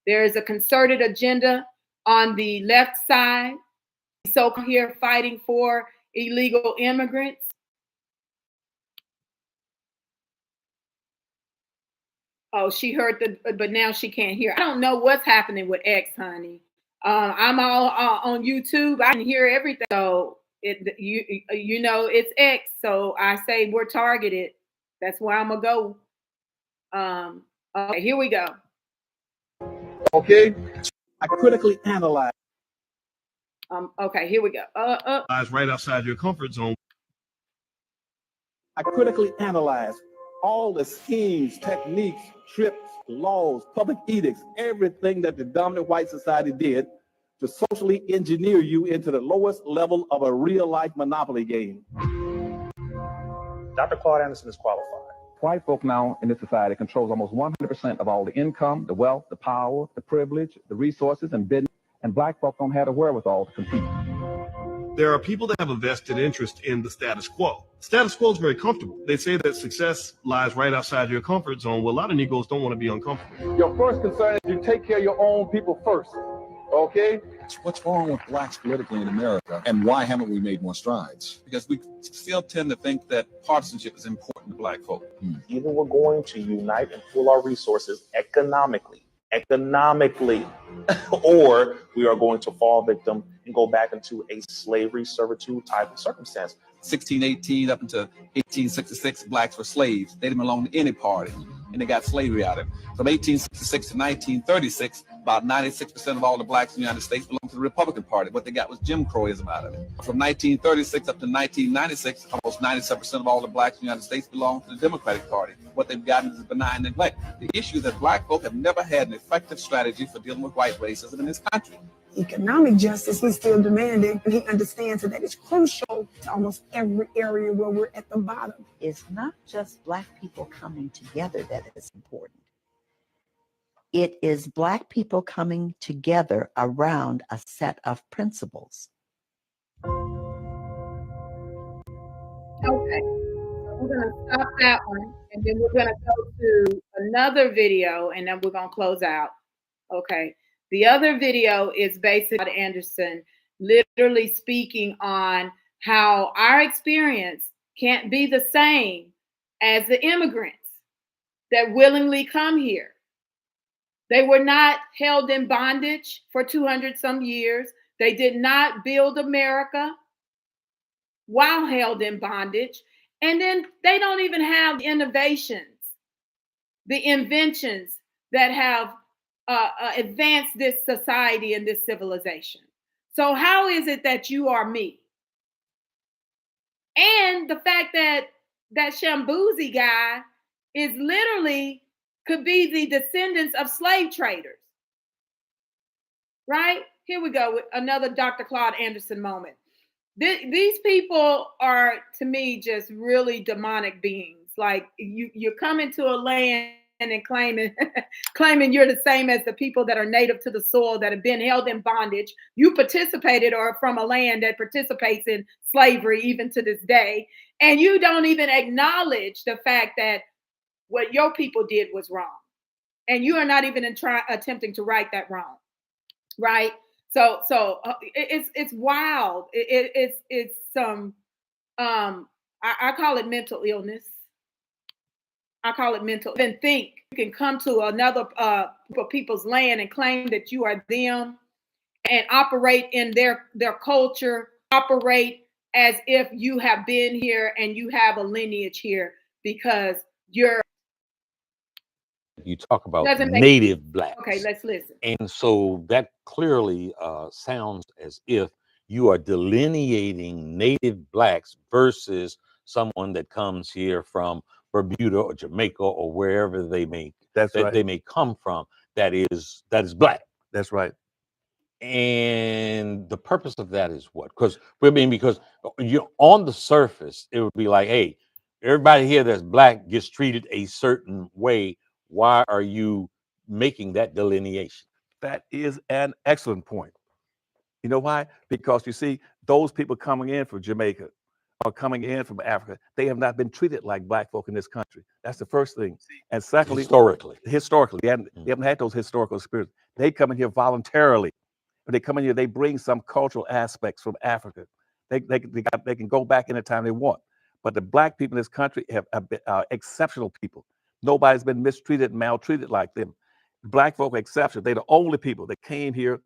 There is a concerted agenda on the left side. So here fighting for illegal immigrants. Oh, she heard but now she can't hear. I don't know what's happening with X, honey. I'm all on YouTube. I can hear everything. So it's X. So I say we're targeted. That's where I'm gonna go. Okay, here we go. Okay, I critically analyze. Okay, here we go. Right outside your comfort zone. I critically analyze all the schemes, techniques, trips, laws, public edicts, everything that the dominant white society did to socially engineer you into the lowest level of a real-life monopoly game. Dr. Claud Anderson is qualified. White folk now in this society controls almost 100% of all the income, the wealth, the power, the privilege, the resources, and business, and black folk don't have the wherewithal to compete. There are people that have a vested interest in the status quo. Status quo is very comfortable. They say that success lies right outside your comfort zone. Well, a lot of Negroes don't want to be uncomfortable. Your first concern is you take care of your own people first, okay? What's wrong with blacks politically in America, and why haven't we made more strides? Because we still tend to think that partisanship is important to black folk. Either we're going to unite and pool our resources economically, or we are going to fall victim and go back into a slavery servitude type of circumstance. 1618 up until 1866, blacks were slaves. They didn't belong to any party, and they got slavery out of it. From 1866 to 1936, about 96% of all the blacks in the United States belonged to the Republican Party. What they got was Jim Crowism out of it. From 1936 up to 1996, almost 97% of all the blacks in the United States belonged to the Democratic Party. What they've gotten is benign neglect. The issue is that black folk have never had an effective strategy for dealing with white racism in this country. Economic justice, we still demand it, but he understands that it's crucial to almost every area where we're at the bottom. It's not just black people coming together that is important. It is black people coming together around a set of principles. Okay, we're going to stop that one, and then we're going to go to another video, and then we're going to close out. Okay. The other video is basically Claud Anderson literally speaking on how our experience can't be the same as the immigrants that willingly come here. They were not held in bondage for 200 some years. They did not build America while held in bondage. And then they don't even have the innovations, the inventions that have advanced this society and this civilization. So how is it that you are me? And the fact that that Shambuzi guy is literally could be the descendants of slave traders, right? Here we go with another Dr. Claud Anderson moment. These people are, to me, just really demonic beings. Like you're coming to a land and claiming you're the same as the people that are native to the soil that have been held in bondage. You participated or from a land that participates in slavery even to this day. And you don't even acknowledge the fact that what your people did was wrong. And you are not even attempting to right that wrong, right? So it's wild. It's some, I call it mental illness. I call it mental. Then think you can come to another group of people's land and claim that you are them and operate in their culture, operate as if you have been here and you have a lineage here because you're. You talk about native blacks. Okay, let's listen. And so that clearly sounds as if you are delineating native blacks versus someone that comes here from Bermuda or Jamaica or wherever they may they may come from that is black. That's right. And the purpose of that is what? Because you're on the surface, it would be like, hey, everybody here that's black gets treated a certain way. Why are you making that delineation? That is an excellent point. You know why? Because you see, those people coming in from Jamaica or coming in from Africa, they have not been treated like black folk in this country. That's the first thing. And secondly, historically, they haven't had those historical experiences. They come in here voluntarily. When they come in here, they bring some cultural aspects from Africa. They can go back anytime they want. But the black people in this country have been exceptional people. Nobody's been mistreated, maltreated like them. Black folk are exceptional. They're the only people that came here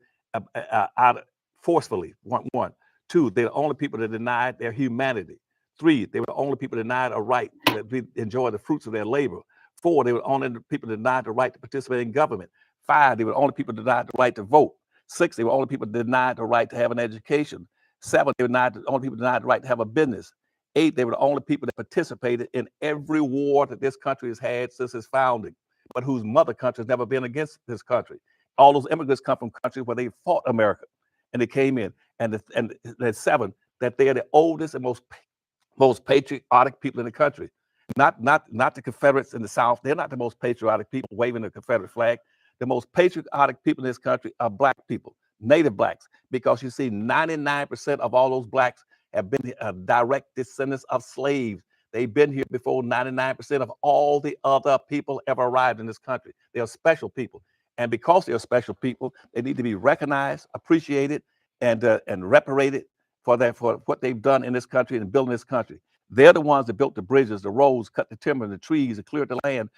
forcefully. One. Two, they're the only people that denied their humanity. Three, they were the only people that denied a right to enjoy the fruits of their labor. Four, they were the only people that denied the right to participate in government. Five, they were the only people that denied the right to vote. Six, they were the only people that denied the right to have an education. Seven, they were the only people that denied the right to have a business. 8, they were the only people that participated in every war that this country has had since its founding, but whose mother country has never been against this country. All those immigrants come from countries where they fought America, and they came in. And the 7, that they are the oldest and most patriotic people in the country. Not the Confederates in the South. They're not the most patriotic people waving the Confederate flag. The most patriotic people in this country are black people, native blacks, because you see 99% of all those blacks have been direct descendants of slaves. They've been here before 99% of all the other people ever arrived in this country. They are special people. And because they're special people, they need to be recognized, appreciated, and reparated for what they've done in this country and building this country. They're the ones that built the bridges, the roads, cut the timber, the trees, and cleared the land,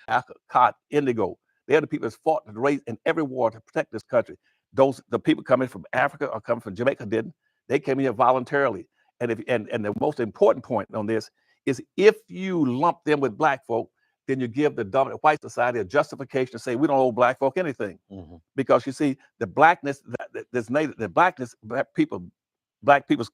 cotton, indigo. They're the people that fought the race in every war to protect this country. The people coming from Africa or coming from Jamaica didn't. They came here voluntarily. And the most important point on this is if you lump them with black folk, then you give the dominant white society a justification to say we don't owe black folk anything. Because you see, the blackness that's native, the blackness, black people's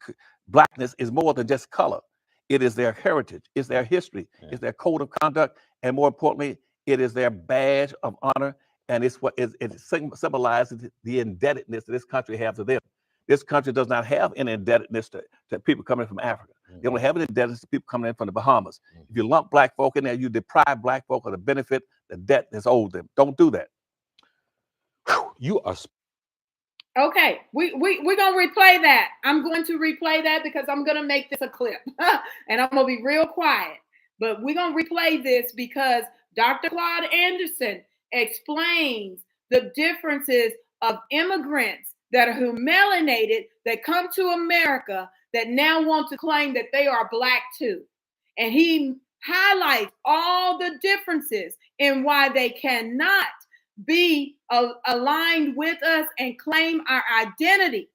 blackness is more than just color. It is their heritage, it's their history, it's their code of conduct, and more importantly, it is their badge of honor, and it's what it symbolizes the indebtedness that this country has to them. This country does not have any indebtedness to people coming from Africa. They only have an indebtedness to people coming in from the Bahamas. If you lump black folk in there, you deprive black folk of the benefit, the debt that's owed them. Don't do that. You are. Okay, we're gonna replay that. I'm going to replay that because I'm gonna make this a clip, and I'm gonna be real quiet. But we're gonna replay this because Dr. Claud Anderson explains the differences of immigrants that are melanated that come to America that now want to claim that they are black too, and he highlights all the differences in why they cannot be aligned with us and claim our identity.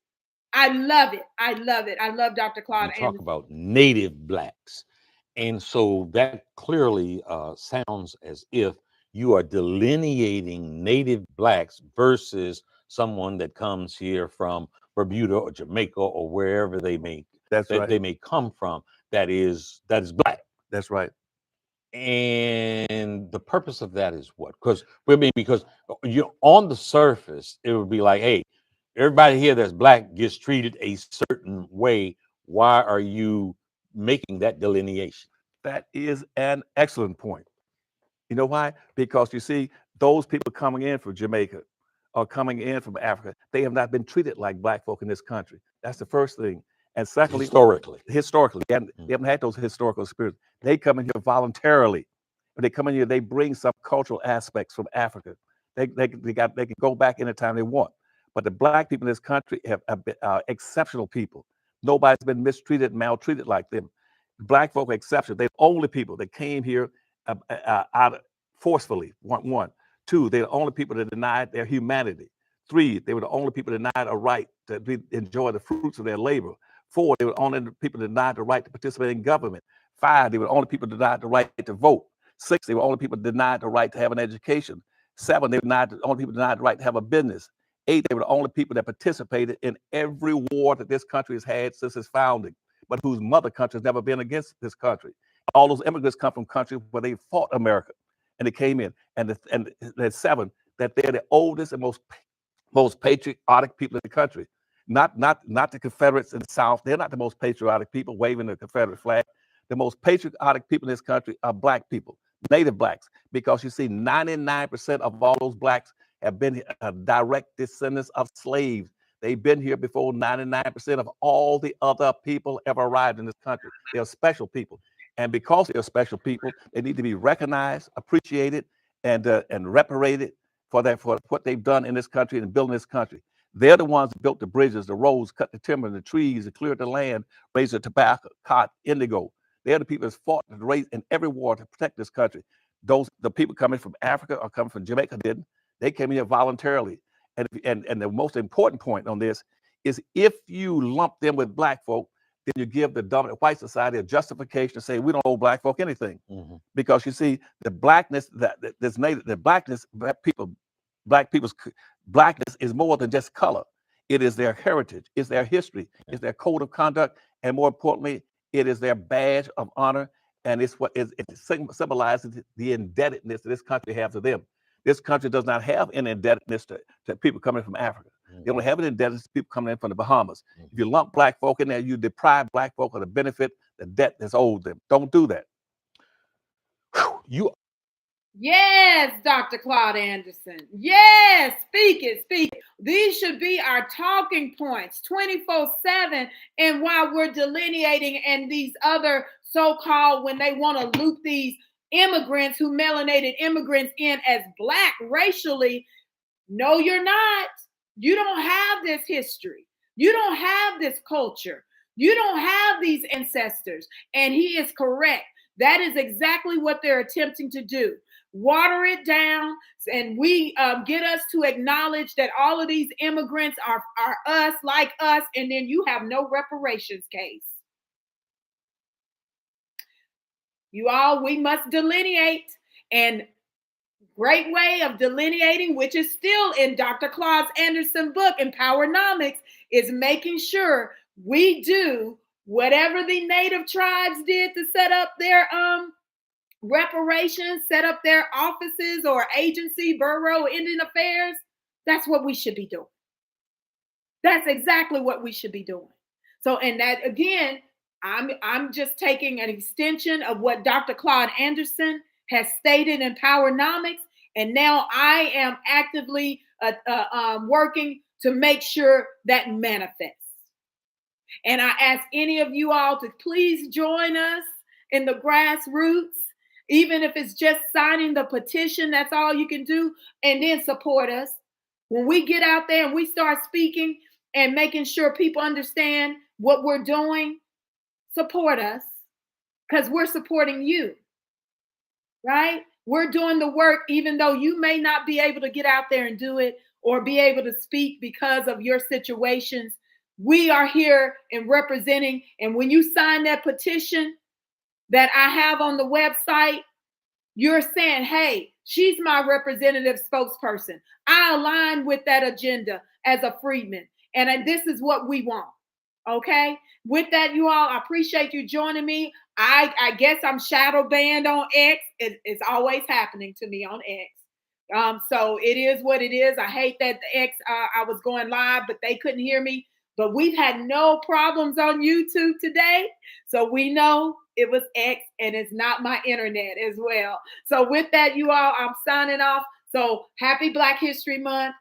I love it. I love it. I love Dr. Claud Anderson. Talk about native blacks. And so that clearly sounds as if you are delineating native blacks versus someone that comes here from Bermuda or Jamaica or wherever they may they may come from that is black. That's right. And the purpose of that is what? Because you're on the surface, it would be like, hey, everybody here that's black gets treated a certain way. Why are you making that delineation? That is an excellent point. You know why? Because you see, those people coming in from Jamaica or coming in from Africa, they have not been treated like black folk in this country. That's the first thing. And secondly, historically, they haven't had those historical experiences. They come in here voluntarily. When they come in here, they bring some cultural aspects from Africa. They can go back anytime they want. But the black people in this country have been exceptional people. Nobody's been mistreated, maltreated like them. Black folk are exceptional. They're the only people that came here forcefully. One. 2, they're the only people that denied their humanity. 3, they were the only people that denied a right to enjoy the fruits of their labor. 4, they were the only people that denied the right to participate in government. 5, they were the only people that denied the right to vote. 6, they were the only people that denied the right to have an education. 7, they were the only people that denied the right to have a business. 8, they were the only people that participated in every war that this country has had since its founding, but whose mother country has never been against this country. All those immigrants come from countries where they fought America, and they came in. And the 7, that they're the oldest and most patriotic people in the country. Not the Confederates in the South. They're not the most patriotic people waving the Confederate flag. The most patriotic people in this country are black people, native blacks, because you see 99% of all those blacks have been direct descendants of slaves. They've been here before 99% of all the other people ever arrived in this country. They are special people. And because they are special people, they need to be recognized, appreciated, and reparated for what they've done in this country and building this country. They're the ones that built the bridges, the roads, cut the timber, the trees, and cleared the land, raised the tobacco, cotton, indigo. They're the people that fought the race in every war to protect this country. The people coming from Africa or coming from Jamaica didn't. They came here voluntarily. And the most important point on this is if you lump them with black folk, then you give the dominant white society a justification to say we don't owe black folk anything. Because you see, the blackness that's native, the blackness, black people's blackness is more than just color. It is their heritage, it's their history, it's their code of conduct, and more importantly, It is their badge of honor, and it's what it symbolizes the indebtedness that this country has to them. This country does not have an indebtedness to people coming from Africa. They only have an indebtedness to people coming in from the Bahamas. If you lump black folk in there, you deprive black folk of the benefit, the debt that's owed them. Don't do that. You. Yes, Dr. Claud Anderson. Yes, speak it, speak it. These should be our talking points 24/7. And while we're delineating and these other so-called, when they want to loop these immigrants, who melanated immigrants in as black racially, no, you're not. You don't have this history. You don't have this culture. You don't have these ancestors. And he is correct. That is exactly what they're attempting to do. Water it down, and we get us to acknowledge that all of these immigrants are us, like us, and then you have no reparations case. You all, we must delineate, and great way of delineating, which is still in Dr. Claud Anderson's book, Empowernomics, is making sure we do whatever the native tribes did to set up their reparations, set up their offices or agency, Bureau, Indian Affairs. That's what we should be doing. That's exactly what we should be doing. So, and that again, I'm just taking an extension of what Dr. Claud Anderson has stated in Empowernomics, and now I am actively working to make sure that manifests. And I ask any of you all to please join us in the grassroots. Even if it's just signing the petition, that's all you can do, and then support us. When we get out there and we start speaking and making sure people understand what we're doing, support us, because we're supporting you, right? We're doing the work, even though you may not be able to get out there and do it or be able to speak because of your situations. We are here and representing, and when you sign that petition that I have on the website, you're saying, hey, she's my representative spokesperson. I align with that agenda as a Freedman. And this is what we want. Okay. With that, you all, I appreciate you joining me. I guess I'm shadow banned on X. It's always happening to me on X. So it is what it is. I hate that the X, I was going live, but they couldn't hear me. But we've had no problems on YouTube today. So we know it was X, and it's not my internet as well. So with that, you all, I'm signing off. So happy Black History Month.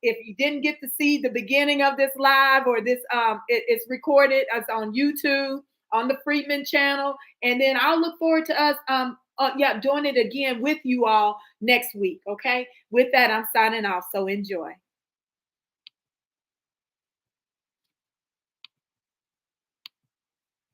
If you didn't get to see the beginning of this live or this, it's recorded. It's on YouTube, on the Freedmen channel. And then I'll look forward to us doing it again with you all next week. Okay. With that, I'm signing off. So enjoy.